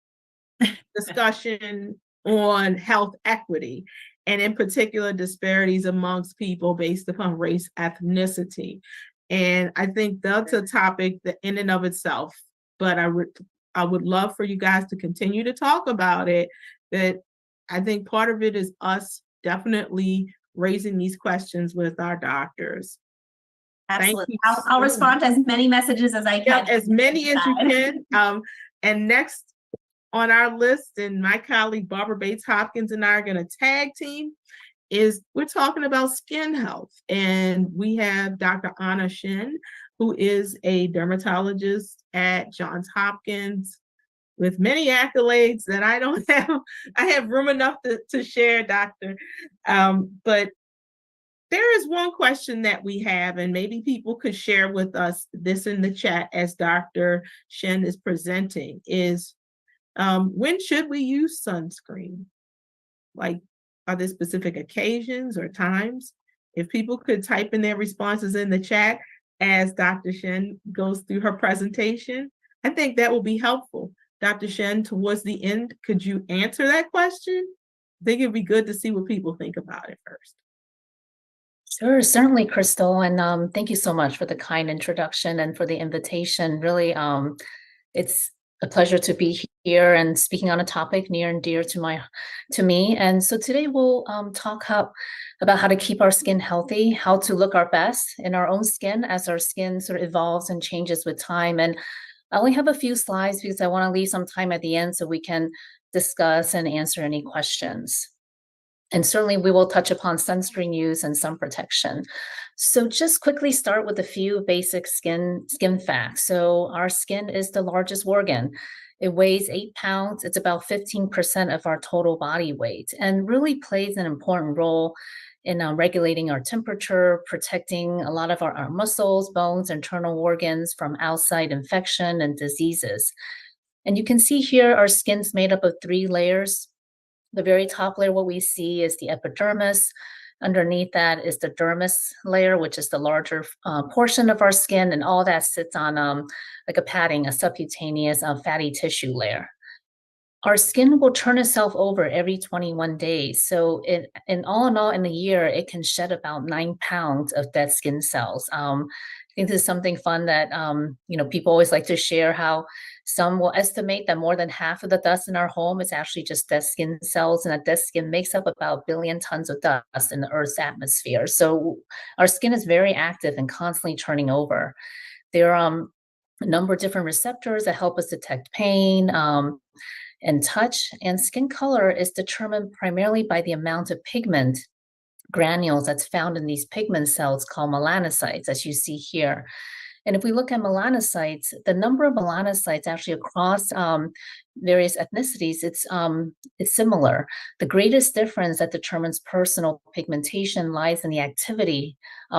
[SPEAKER 1] discussion on health equity, and in particular disparities amongst people based upon race, ethnicity. And I think that's a topic that in and of itself, but I would love for you guys to continue to talk about it. That I think part of it is us definitely raising these questions with our doctors.
[SPEAKER 17] Absolutely. I'll respond to as many messages as I can.
[SPEAKER 1] Yeah, as many as you can. And next on our list, and my colleague Barbara Bates Hopkins and I are going to tag team, is we're talking about skin health. And we have Dr. Anna Shen, who is a dermatologist at Johns Hopkins with many accolades that I don't have. I have room enough to share, Doctor. But there is one question that we have, and maybe people could share with us this in the chat as Dr. Shen is presenting, is when should we use sunscreen? Like, are there specific occasions or times? If people could type in their responses in the chat as Dr. Shen goes through her presentation, I think that will be helpful. Dr. Shen, towards the end, could you answer that question? I think it'd be good to see what people think about it first.
[SPEAKER 20] Sure, certainly, Crystal, and thank you so much for the kind introduction and for the invitation. Really, it's a pleasure to be here and speaking on a topic near and dear to me. And so today we'll talk about how to keep our skin healthy, how to look our best in our own skin as our skin sort of evolves and changes with time. And I only have a few slides because I want to leave some time at the end so we can discuss and answer any questions. And certainly we will touch upon sunscreen use and sun protection. So just quickly start with a few basic skin facts. So our skin is the largest organ. It weighs 8 pounds. It's about 15% of our total body weight, and really plays an important role in regulating our temperature, protecting a lot of our muscles, bones, internal organs from outside infection and diseases. And you can see here our skin's made up of 3 layers. The very top layer, what we see is the epidermis. Underneath that is the dermis layer, which is the larger portion of our skin, and all that sits on like a padding, a subcutaneous fatty tissue layer. Our skin will turn itself over every 21 days. So in all, in a year, it can shed about 9 pounds of dead skin cells. I think this is something fun that people always like to share, how some will estimate that more than half of the dust in our home is actually just dead skin cells, and that dead skin makes up about 1 billion tons of dust in the Earth's atmosphere. So our skin is very active and constantly turning over. There are a number of different receptors that help us detect pain and touch, and skin color is determined primarily by the amount of pigment granules that's found in these pigment cells called melanocytes, as you see here. And if we look at melanocytes, the number of melanocytes actually across various ethnicities, it's similar. The greatest difference that determines personal pigmentation lies in the activity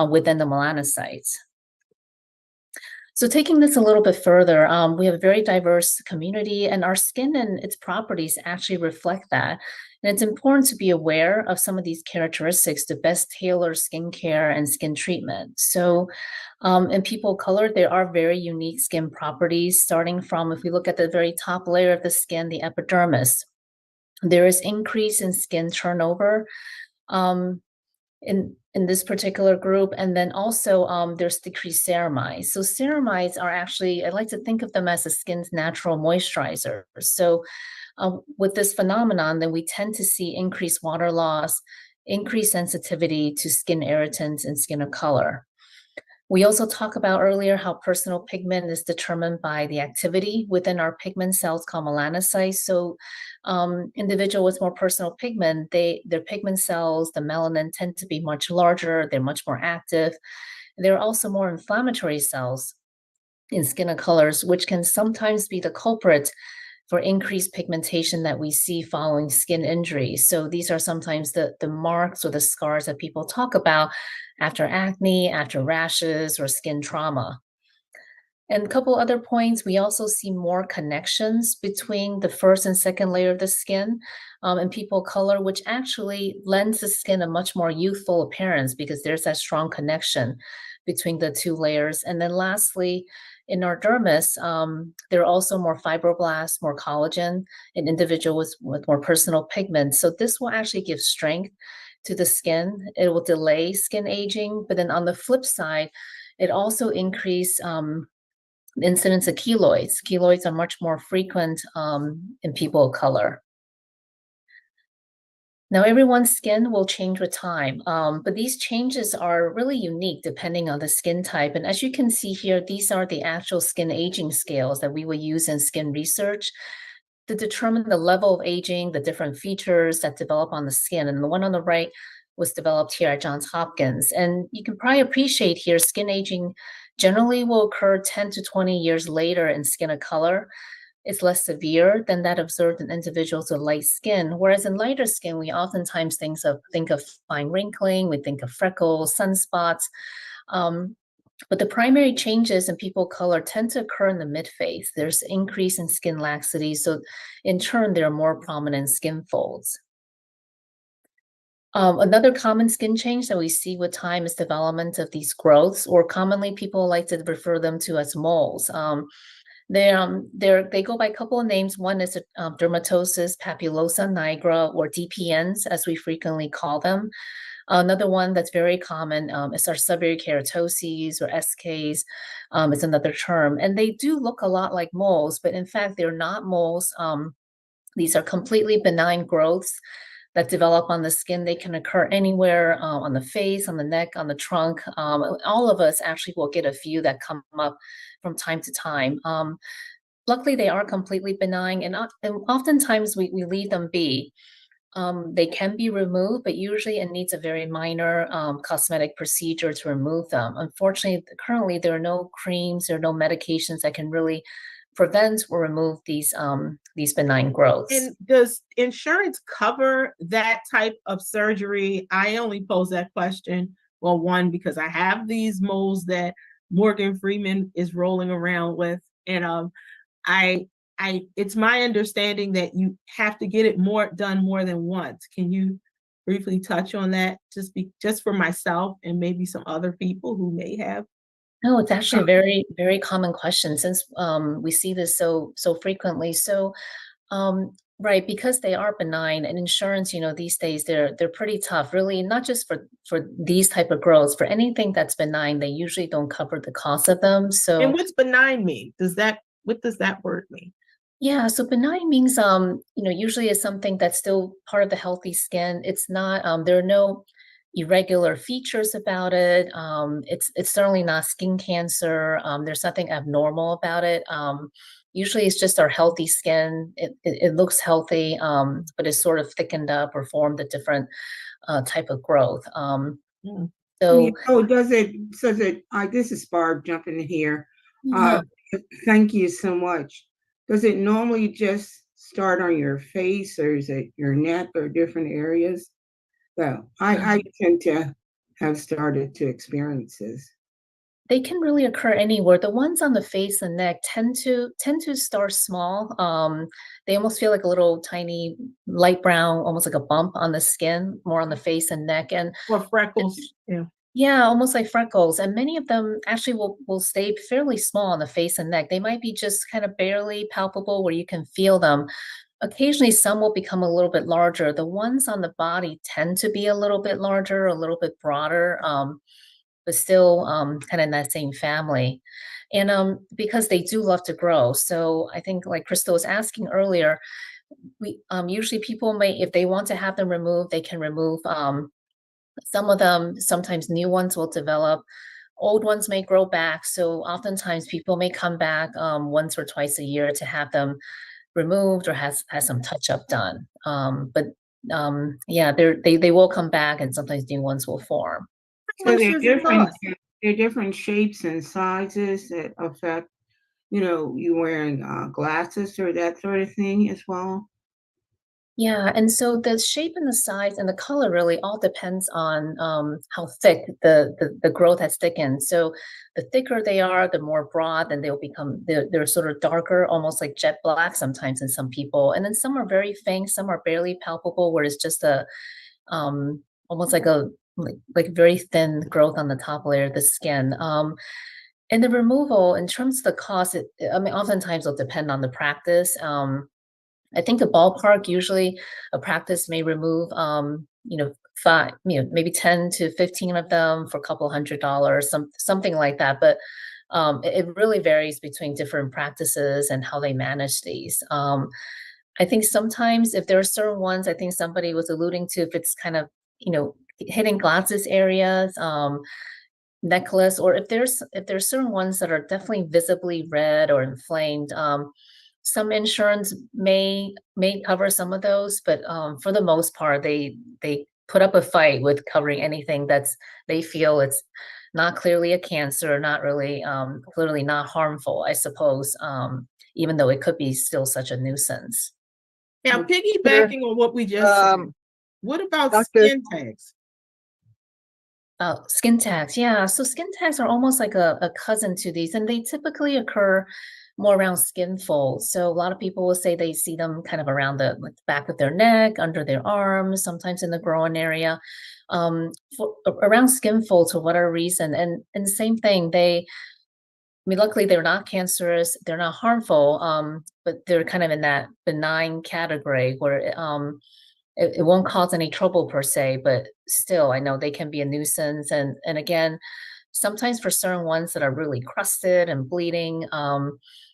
[SPEAKER 20] within the melanocytes. So taking this a little bit further, we have a very diverse community, and our skin and its properties actually reflect that. And it's important to be aware of some of these characteristics to best tailor skincare and skin treatment. So in people of color, there are very unique skin properties, starting from, if we look at the very top layer of the skin, the epidermis, there is increase in skin turnover in this particular group. And then also there's decreased ceramides. So ceramides are actually, I like to think of them as the skin's natural moisturizer. So with this phenomenon, then we tend to see increased water loss, increased sensitivity to skin irritants and skin of color. We also talked about earlier how personal pigment is determined by the activity within our pigment cells called melanocytes. So individuals with more personal pigment, their pigment cells, the melanin, tend to be much larger, they're much more active. There are also more inflammatory cells in skin of colors, which can sometimes be the culprit for increased pigmentation that we see following skin injuries. So these are sometimes the marks or the scars that people talk about after acne, after rashes, or skin trauma. And a couple other points, we also see more connections between the first and second layer of the skin and people of color, which actually lends the skin a much more youthful appearance because there's that strong connection between the two layers. And then lastly, in our dermis, there are also more fibroblasts, more collagen in individuals with more personal pigments. So this will actually give strength to the skin. It will delay skin aging. But then on the flip side, it also increase incidence of keloids. Keloids are much more frequent in people of color. Now, everyone's skin will change with time, but these changes are really unique depending on the skin type. And as you can see here, these are the actual skin aging scales that we will use in skin research to determine the level of aging, the different features that develop on the skin. And the one on the right was developed here at Johns Hopkins. And you can probably appreciate here, skin aging generally will occur 10 to 20 years later in skin of color. It's less severe than that observed in individuals with light skin. Whereas in lighter skin, we oftentimes think of fine wrinkling, we think of freckles, sunspots. But the primary changes in people of color tend to occur in the mid-face. There's increase in skin laxity. So in turn, there are more prominent skin folds. Another common skin change that we see with time is development of these growths, or commonly people like to refer them to as moles. They go by a couple of names. One is dermatosis papulosa nigra, or DPNs, as we frequently call them. Another one that's very common is our seborrheic keratoses, or SKs. It's another term. And they do look a lot like moles, but in fact, they're not moles. These are completely benign growths that develop on the skin. They can occur anywhere on the face, on the neck, on the trunk. All of us actually will get a few that come up from time to time. Luckily, they are completely benign, and oftentimes we leave them be. They can be removed, but usually it needs a very minor cosmetic procedure to remove them. Unfortunately, currently there are no creams, there are no medications that can really prevent or remove these benign growths.
[SPEAKER 1] And does insurance cover that type of surgery? I only pose that question, well, one, because I have these moles that Morgan Freeman is rolling around with, and it's my understanding that you have to get it done more than once. Can you briefly touch on that, just for myself and maybe some other people who may have?
[SPEAKER 20] No, it's actually a very, very common question, since we see this so frequently. So, right, because they are benign, and insurance, these days they're pretty tough. Really, not just for these type of growths. For anything that's benign, they usually don't cover the cost of them. So,
[SPEAKER 1] and what's benign mean? What does that word mean?
[SPEAKER 20] Yeah, so benign means usually is something that's still part of the healthy skin. It's not there are no irregular features about it. It's certainly not skin cancer. There's nothing abnormal about it. Usually it's just our healthy skin. It looks healthy, but it's sort of thickened up or formed a different type of growth. So,
[SPEAKER 2] this is Barb jumping in here. Thank you so much. Does it normally just start on your face, or is it your neck, or different areas? So I tend to have started to experience this.
[SPEAKER 20] They can really occur anywhere. The ones on the face and neck tend to start small. They almost feel like a little tiny light brown, almost like a bump on the skin, more on the face and neck,
[SPEAKER 1] or freckles.
[SPEAKER 20] Yeah, almost like freckles. And many of them actually will stay fairly small on the face and neck. They might be just kind of barely palpable where you can feel them. Occasionally, some will become a little bit larger. The ones on the body tend to be a little bit larger, a little bit broader, but still kind of in that same family. And because they do love to grow. So I think, like Crystal was asking earlier, we usually people may, if they want to have them removed, they can remove some of them. Sometimes new ones will develop. Old ones may grow back. So oftentimes people may come back once or twice a year to have them removed or has some touch up done. Yeah, they will come back, and sometimes new ones will form.
[SPEAKER 2] So there are different shapes and sizes that affect you wearing glasses or that sort of thing as well?
[SPEAKER 20] Yeah, and so the shape and the size and the color really all depends on how thick the growth has thickened. So the thicker they are, the more broad, then they'll become they're sort of darker, almost like jet black sometimes in some people. And then some are very faint, some are barely palpable, where it's just a almost like a like very thin growth on the top layer of the skin. And the removal, in terms of the cost, I mean, oftentimes it'll depend on the practice. I think the ballpark, usually a practice may remove, five, maybe 10 to 15 of them for a couple $100, something like that. But it really varies between different practices and how they manage these. I think sometimes if there are certain ones, I think somebody was alluding to, if it's kind of, hitting glasses areas, necklace, or if there's certain ones that are definitely visibly red or inflamed, some insurance may cover some of those, but for the most part, they put up a fight with covering anything they feel it's not clearly a cancer, not really clearly not harmful, I suppose, even though it could be still such a nuisance.
[SPEAKER 1] Now, piggybacking on what we just said, what about skin tags?
[SPEAKER 20] Skin tags, yeah. So skin tags are almost like a cousin to these, and they typically occur more around skin folds. So a lot of people will say they see them kind of around the back of their neck, under their arms, sometimes in the groin area, around skin folds for whatever reason. And the same thing, luckily they're not cancerous, they're not harmful, but they're kind of in that benign category where it won't cause any trouble per se, but still, I know they can be a nuisance. And again, sometimes for certain ones that are really crusted and bleeding,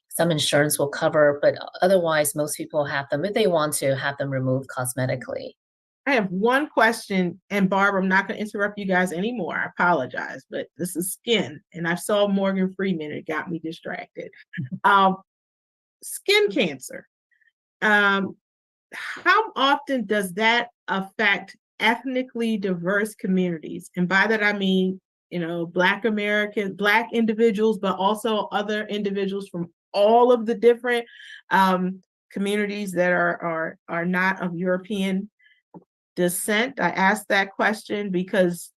[SPEAKER 20] some insurance will cover, but otherwise, most people have them, if they want to, have them removed cosmetically.
[SPEAKER 1] I have one question, and Barbara, I'm not going to interrupt you guys anymore. I apologize, but this is skin, and I saw Morgan Freeman. It got me distracted. Skin cancer. How often does that affect ethnically diverse communities? And by that, I mean, Black individuals, but also other individuals from all of the different communities that are not of European descent. I asked that question because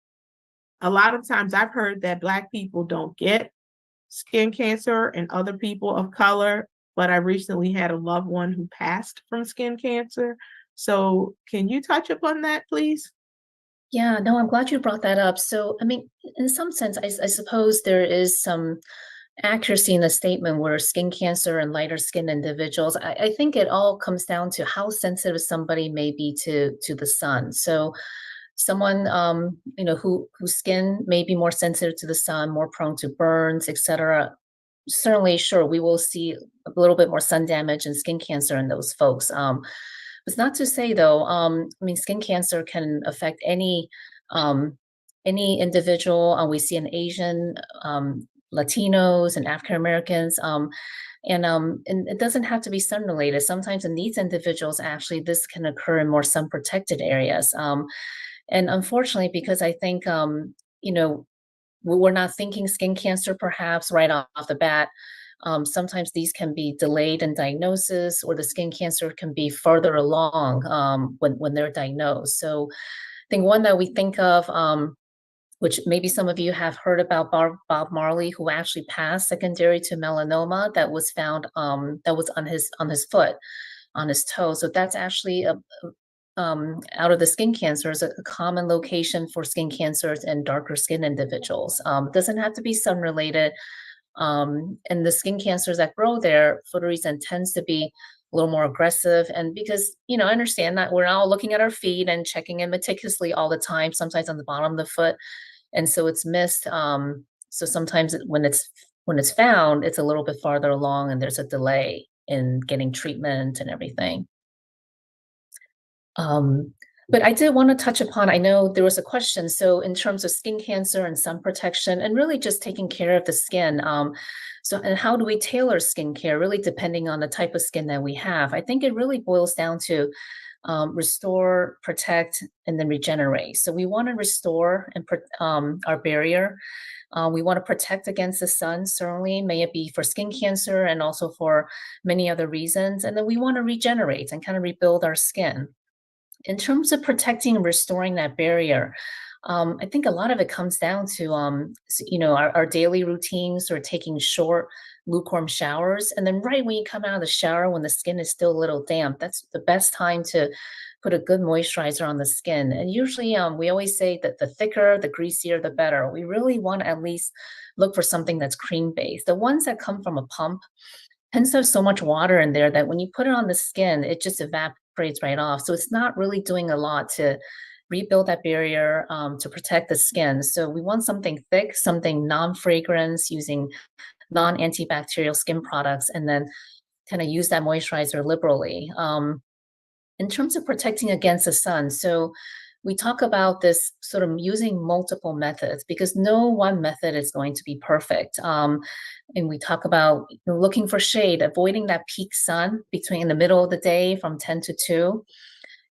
[SPEAKER 1] a lot of times I've heard that Black people don't get skin cancer and other people of color, but I recently had a loved one who passed from skin cancer. So can you touch upon that, please?
[SPEAKER 20] Yeah, no, I'm glad you brought that up. So, I mean, in some sense, I suppose there is some accuracy in the statement where skin cancer and lighter skinned individuals, I think it all comes down to how sensitive somebody may be to the sun. So someone, whose skin may be more sensitive to the sun, more prone to burns, etc. Certainly, sure, we will see a little bit more sun damage and skin cancer in those folks. It's not to say though, skin cancer can affect any individual. We see an Asian, Latinos and African Americans, and it doesn't have to be sun related. Sometimes in these individuals, actually, this can occur in more sun protected areas. And unfortunately, because I think, we're not thinking skin cancer perhaps right off the bat. Sometimes these can be delayed in diagnosis, or the skin cancer can be further along when they're diagnosed. So I think one that we think of, which maybe some of you have heard about, Bob Marley, who actually passed secondary to melanoma that was found that was on his foot, on his toe. So that's actually out of the skin cancers, a common location for skin cancers in darker skin individuals. Doesn't have to be sun related. And the skin cancers that grow there, for the reason, tends to be a little more aggressive. And because, I understand that we're all looking at our feet and checking in meticulously all the time, sometimes on the bottom of the foot. And so it's missed. So sometimes when it's found, it's a little bit farther along and there's a delay in getting treatment and everything. But I did want to touch upon, I know there was a question. So in terms of skin cancer and sun protection and really just taking care of the skin. And how do we tailor skincare, really depending on the type of skin that we have? I think it really boils down to restore, protect, and then regenerate. So we want to restore and our barrier. We want to protect against the sun, certainly, may it be for skin cancer and also for many other reasons. And then we want to regenerate and kind of rebuild our skin. In terms of protecting and restoring that barrier, I think a lot of it comes down to, our daily routines or taking short, lukewarm showers. And then right when you come out of the shower, when the skin is still a little damp, that's the best time to put a good moisturizer on the skin. And usually we always say that the thicker, the greasier, the better. We really want to at least look for something that's cream-based. The ones that come from a pump tends to have so much water in there that when you put it on the skin, it just evaporates right off. So it's not really doing a lot to rebuild that barrier, to protect the skin. So we want something thick, something non-fragrance, using non-antibacterial skin products, and then kind of use that moisturizer liberally. In terms of protecting against the sun, so we talk about this sort of using multiple methods because no one method is going to be perfect. And we talk about looking for shade, avoiding that peak sun in the middle of the day from 10 to 2.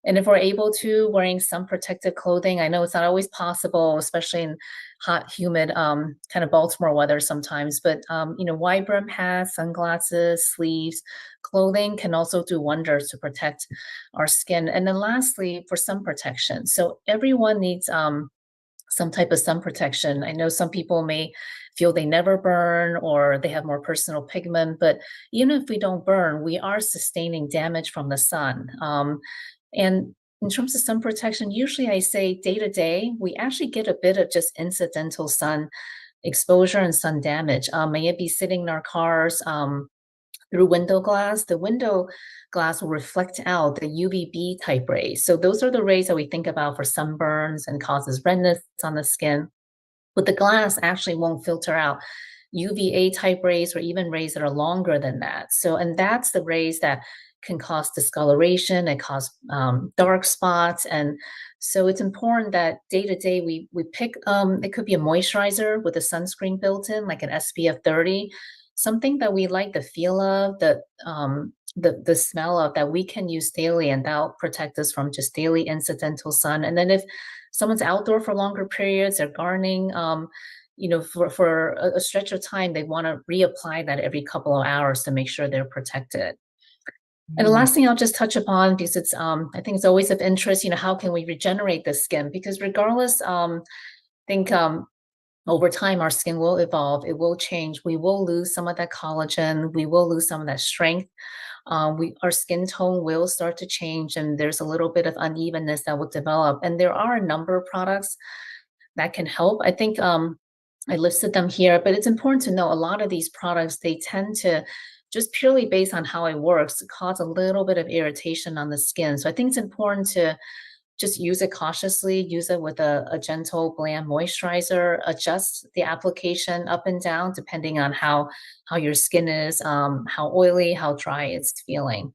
[SPEAKER 20] And if we're able to, wearing some protective clothing. I know it's not always possible, especially in hot, humid, kind of Baltimore weather sometimes, but, wide brim hats, sunglasses, sleeves, clothing can also do wonders to protect our skin. And then lastly, for sun protection. So everyone needs some type of sun protection. I know some people may feel they never burn or they have more personal pigment, but even if we don't burn, we are sustaining damage from the sun. And in terms of sun protection, usually I say day to day, we actually get a bit of just incidental sun exposure and sun damage. May it be sitting in our cars through window glass. The window glass will reflect out the UVB type rays. So those are the rays that we think about for sunburns and causes redness on the skin. But the glass actually won't filter out UVA type rays or even rays that are longer than that. So, and that's the rays that can cause discoloration and cause dark spots. And so it's important that day to day we pick, it could be a moisturizer with a sunscreen built in, like an SPF 30, something that we like the feel of, the smell of, that we can use daily, and that'll protect us from just daily incidental sun. And then if someone's outdoor for longer periods, they're gardening, for a stretch of time, they want to reapply that every couple of hours to make sure they're protected. And the last thing I'll just touch upon, because it's, I think it's always of interest, how can we regenerate the skin? Because regardless, I think over time, our skin will evolve, it will change. We will lose some of that collagen, we will lose some of that strength. Our skin tone will start to change, and there's a little bit of unevenness that will develop. And there are a number of products that can help. I think I listed them here, but it's important to know a lot of these products, they tend to, just purely based on how it works, cause a little bit of irritation on the skin. So I think it's important to just use it cautiously, use it with a gentle, bland moisturizer, adjust the application up and down, depending on how your skin is, how oily, how dry it's feeling.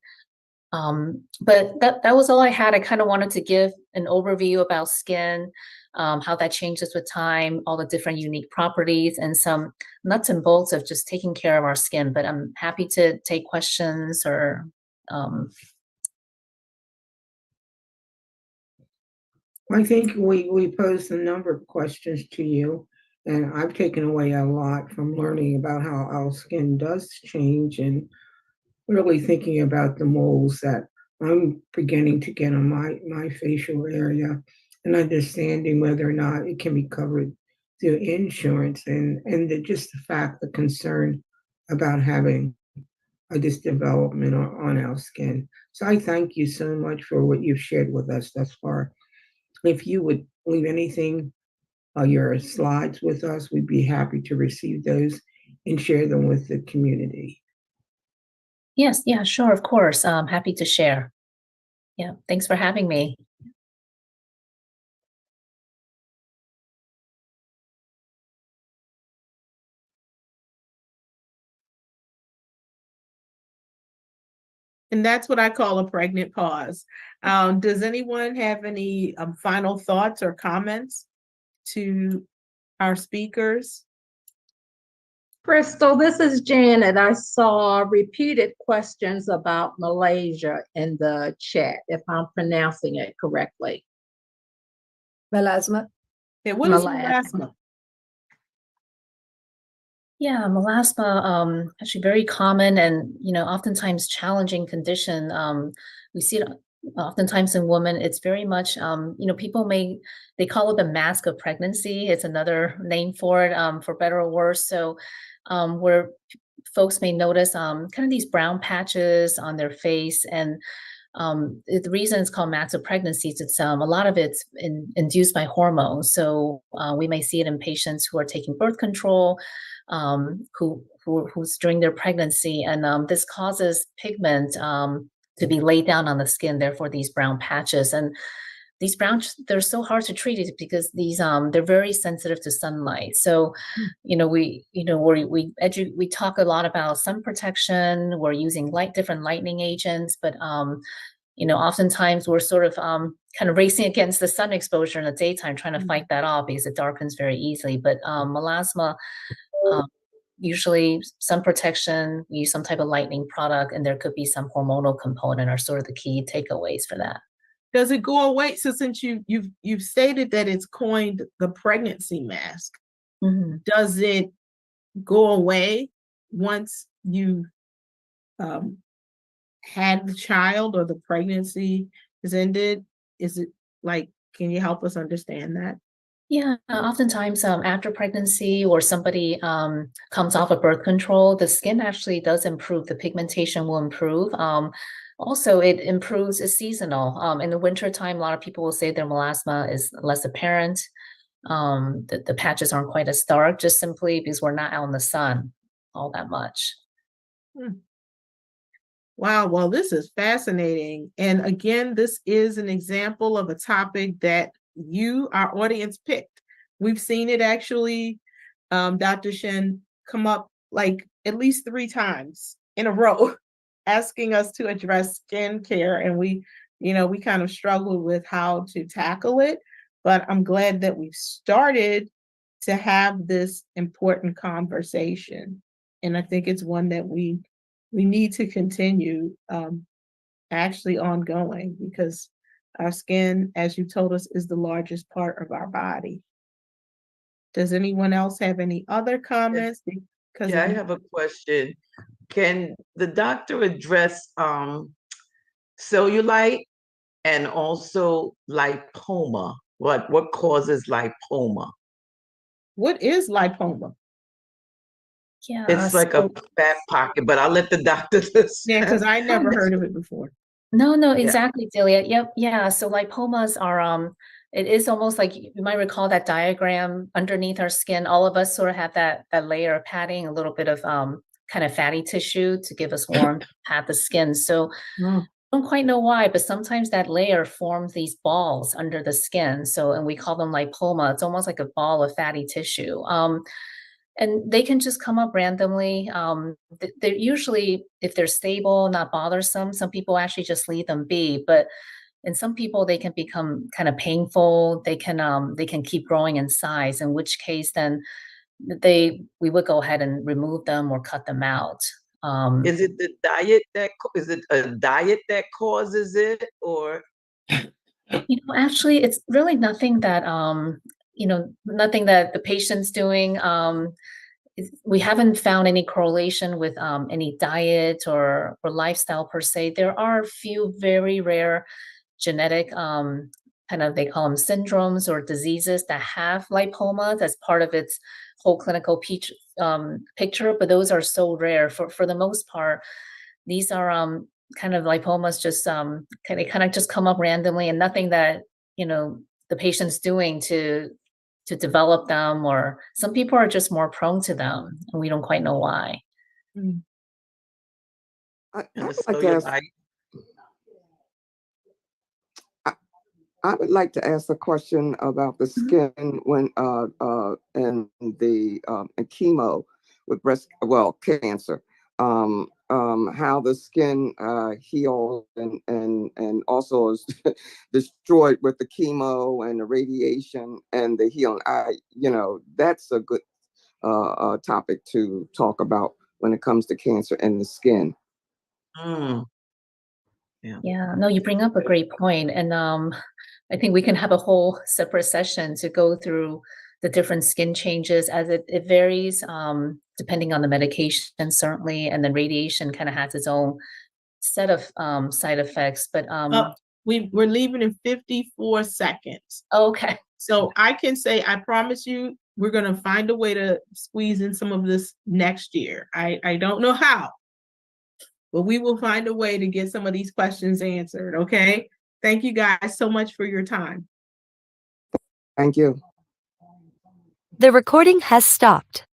[SPEAKER 20] But that was all I had. I kind of wanted to give an overview about skin, how that changes with time, all the different unique properties, and some nuts and bolts of just taking care of our skin. But I'm happy to take questions or
[SPEAKER 2] I think we posed a number of questions to you, and I've taken away a lot from learning about how our skin does change and really thinking about the moles that I'm beginning to get on my facial area and understanding whether or not it can be covered through insurance and just the concern about having this development on our skin. So I thank you so much for what you've shared with us thus far. If you would leave anything, your slides with us, we'd be happy to receive those and share them with the community.
[SPEAKER 20] Yes, yeah, sure, of course. I'm happy to share. Yeah, thanks for having me.
[SPEAKER 1] And that's what I call a pregnant pause. Does anyone have any final thoughts or comments to our speakers?
[SPEAKER 21] Crystal, this is Janet. I saw repeated questions about Malaysia in the chat, if I'm pronouncing it correctly.
[SPEAKER 15] Melasma.
[SPEAKER 1] Yeah, what is
[SPEAKER 21] Melasma.
[SPEAKER 1] melasma?
[SPEAKER 20] Yeah, melasma, actually very common and, oftentimes challenging condition. We see it oftentimes in women. It's very much, people they call it the mask of pregnancy. It's another name for it, for better or worse. So, where folks may notice kind of these brown patches on their face, and the reason it's called mask of pregnancy is it's a lot of it's induced by hormones. So we may see it in patients who are taking birth control, who's during their pregnancy, and this causes pigment to be laid down on the skin. Therefore, these brown patches, and these they're so hard to treat because these they're very sensitive to sunlight. So, we talk a lot about sun protection. We're using different lightening agents, but oftentimes we're sort of kind of racing against the sun exposure in the daytime, trying to fight that off because it darkens very easily. But melasma, usually sun protection, use some type of lightening product, and there could be some hormonal component are sort of the key takeaways for that.
[SPEAKER 1] Does it go away? So since you've stated that it's coined the pregnancy mask, does it go away once you had the child or the pregnancy is ended? Is it can you help us understand that?
[SPEAKER 20] Yeah, oftentimes after pregnancy or somebody comes off of birth control, the skin actually does improve. The pigmentation will improve. Also, it improves, it's seasonal. In the wintertime, a lot of people will say their melasma is less apparent. The patches aren't quite as dark, just simply because we're not out in the sun all that much.
[SPEAKER 1] Wow, well, this is fascinating. And again, this is an example of a topic that our audience, picked. We've seen it actually, Dr. Shen, come up at least 3 times in a row, asking us to address skin care. And we kind of struggled with how to tackle it, but I'm glad that we've started to have this important conversation. And I think it's one that we need to continue actually ongoing, because our skin, as you told us, is the largest part of our body. Does anyone else have any other comments?
[SPEAKER 11] Yeah, I have a question. Can the doctor address cellulite and also lipoma? What causes lipoma?
[SPEAKER 1] What is lipoma?
[SPEAKER 20] Yeah,
[SPEAKER 11] It's like a fat pocket, but I'll let the doctor
[SPEAKER 1] Yeah, because I never heard of it before.
[SPEAKER 20] No,
[SPEAKER 11] Yeah.
[SPEAKER 20] exactly, Delia. Yep, yeah. So lipomas are it is almost like you might recall that diagram underneath our skin. All of us sort of have that layer of padding, a little bit of kind of fatty tissue to give us warmth, pat the skin. So I don't quite know why, but sometimes that layer forms these balls under the skin. So, and we call them lipoma. It's almost like a ball of fatty tissue. And they can just come up randomly. They're usually, if they're stable, not bothersome, some people actually just leave them be. But in some people, they can become kind of painful. They can keep growing in size, in which case then we would go ahead and remove them or cut them out.
[SPEAKER 11] Is it the diet is it a diet that causes it, or?
[SPEAKER 20] Actually, it's really nothing that nothing that the patient's doing. We haven't found any correlation with any diet or lifestyle per se. There are a few very rare genetic they call them syndromes or diseases that have lipoma. That's part of its whole clinical picture, but those are so rare. For the most part, these are kind of lipomas just they kind of just come up randomly, and nothing that the patient's doing to develop them, or some people are just more prone to them and we don't quite know why.
[SPEAKER 22] I would like to ask a question about the skin when and the and chemo with cancer. How the skin heals and also is destroyed with the chemo and the radiation and the healing. That's a good topic to talk about when it comes to cancer and the skin.
[SPEAKER 20] Yeah, no, you bring up a great point. And I think we can have a whole separate session to go through the different skin changes as it varies depending on the medication, certainly. And then radiation kind of has its own set of side effects. But
[SPEAKER 1] we're leaving in 54 seconds.
[SPEAKER 20] Okay.
[SPEAKER 1] So I can say, I promise you, we're going to find a way to squeeze in some of this next year. I don't know how, but we will find a way to get some of these questions answered. Okay. Thank you guys so much for your time.
[SPEAKER 22] Thank you.
[SPEAKER 3] The recording has stopped.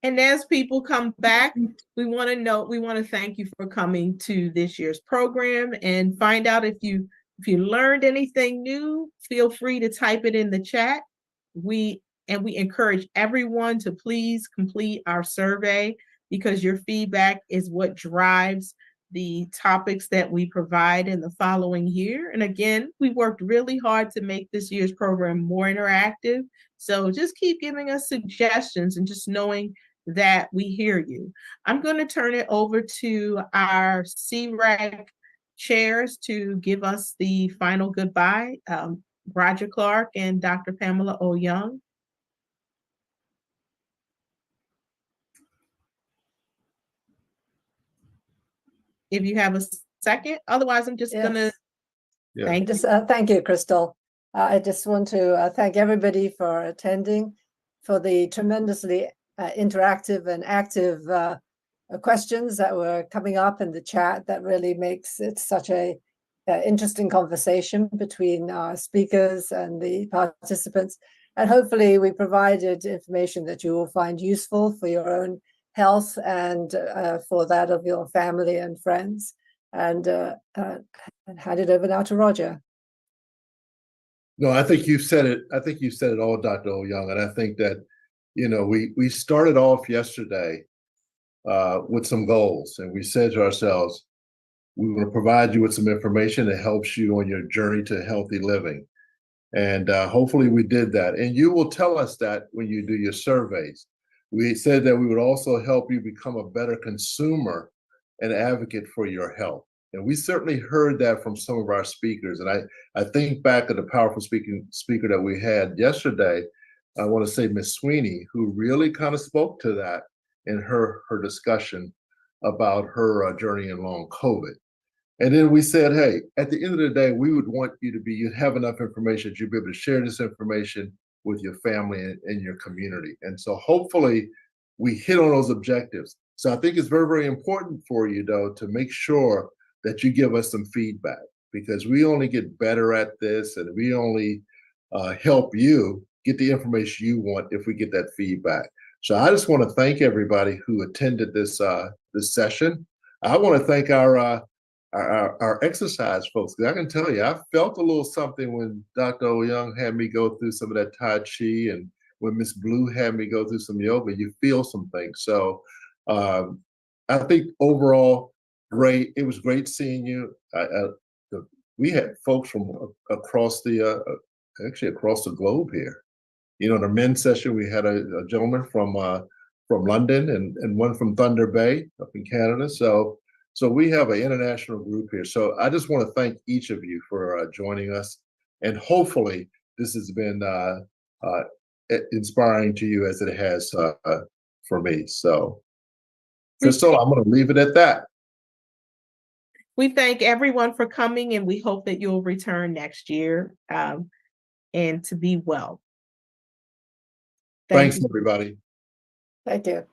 [SPEAKER 1] And as people come back, we want to thank you for coming to this year's program, and find out if you learned anything new, feel free to type it in the chat. We encourage everyone to please complete our survey, because your feedback is what drives the topics that we provide in the following year. And again, we worked really hard to make this year's program more interactive. So just keep giving us suggestions, and just knowing that we hear you. I'm going to turn it over to our CREC chairs to give us the final goodbye, Roger Clark and Dr. Pamela O. Young. If you have a second, otherwise I'm just gonna thank you.
[SPEAKER 15] Thank you, Crystal. I just want to thank everybody for attending, for the tremendously interactive and active questions that were coming up in the chat. That really makes it such a interesting conversation between our speakers and the participants. And hopefully we provided information that you will find useful for your own health and for that of your family and friends. And hand it over now to Roger.
[SPEAKER 7] No, I think you said it. I think you said it all, Dr. O. Young. And I think that, you know, we started off yesterday with some goals, and we said to ourselves, we want to provide you with some information that helps you on your journey to healthy living. And hopefully we did that. And you will tell us that when you do your surveys. We said that we would also help you become a better consumer and advocate for your health. And we certainly heard that from some of our speakers. And I think back to the powerful speaker that we had yesterday. I want to say Ms. Sweeney, who really kind of spoke to that in her discussion about her journey in long COVID. And then we said, hey, at the end of the day, we would want you to have enough information that you'll be able to share this information with your family and your community. And so hopefully we hit on those objectives. So I think it's very, very important for you, though, to make sure that you give us some feedback, because we only get better at this, and we only help you get the information you want if we get that feedback. So I just want to thank everybody who attended this session. I want to thank our exercise folks, because I can tell you, I felt a little something when Dr. O. Young had me go through some of that Tai Chi, and when Miss Blue had me go through some yoga. You feel some things. So I think overall, great. It was great seeing you. We had folks from across across the globe here. You know, in the men's session, we had a gentleman from London and one from Thunder Bay up in Canada. So we have an international group here. So I just want to thank each of you for joining us. And hopefully this has been inspiring to you as it has for me. So, Crystal, I'm going to leave it at that.
[SPEAKER 1] We thank everyone for coming, and we hope that you'll return next year and to be well.
[SPEAKER 7] Thanks, everybody.
[SPEAKER 15] Thank you.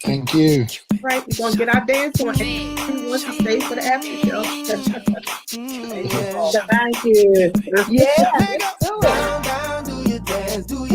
[SPEAKER 4] Thank you.
[SPEAKER 1] Right, we're gonna get our dance on. Who wants to stay for the after show?
[SPEAKER 21] Thank you.
[SPEAKER 1] Yeah, let's do it.
[SPEAKER 8] Do your dance, do your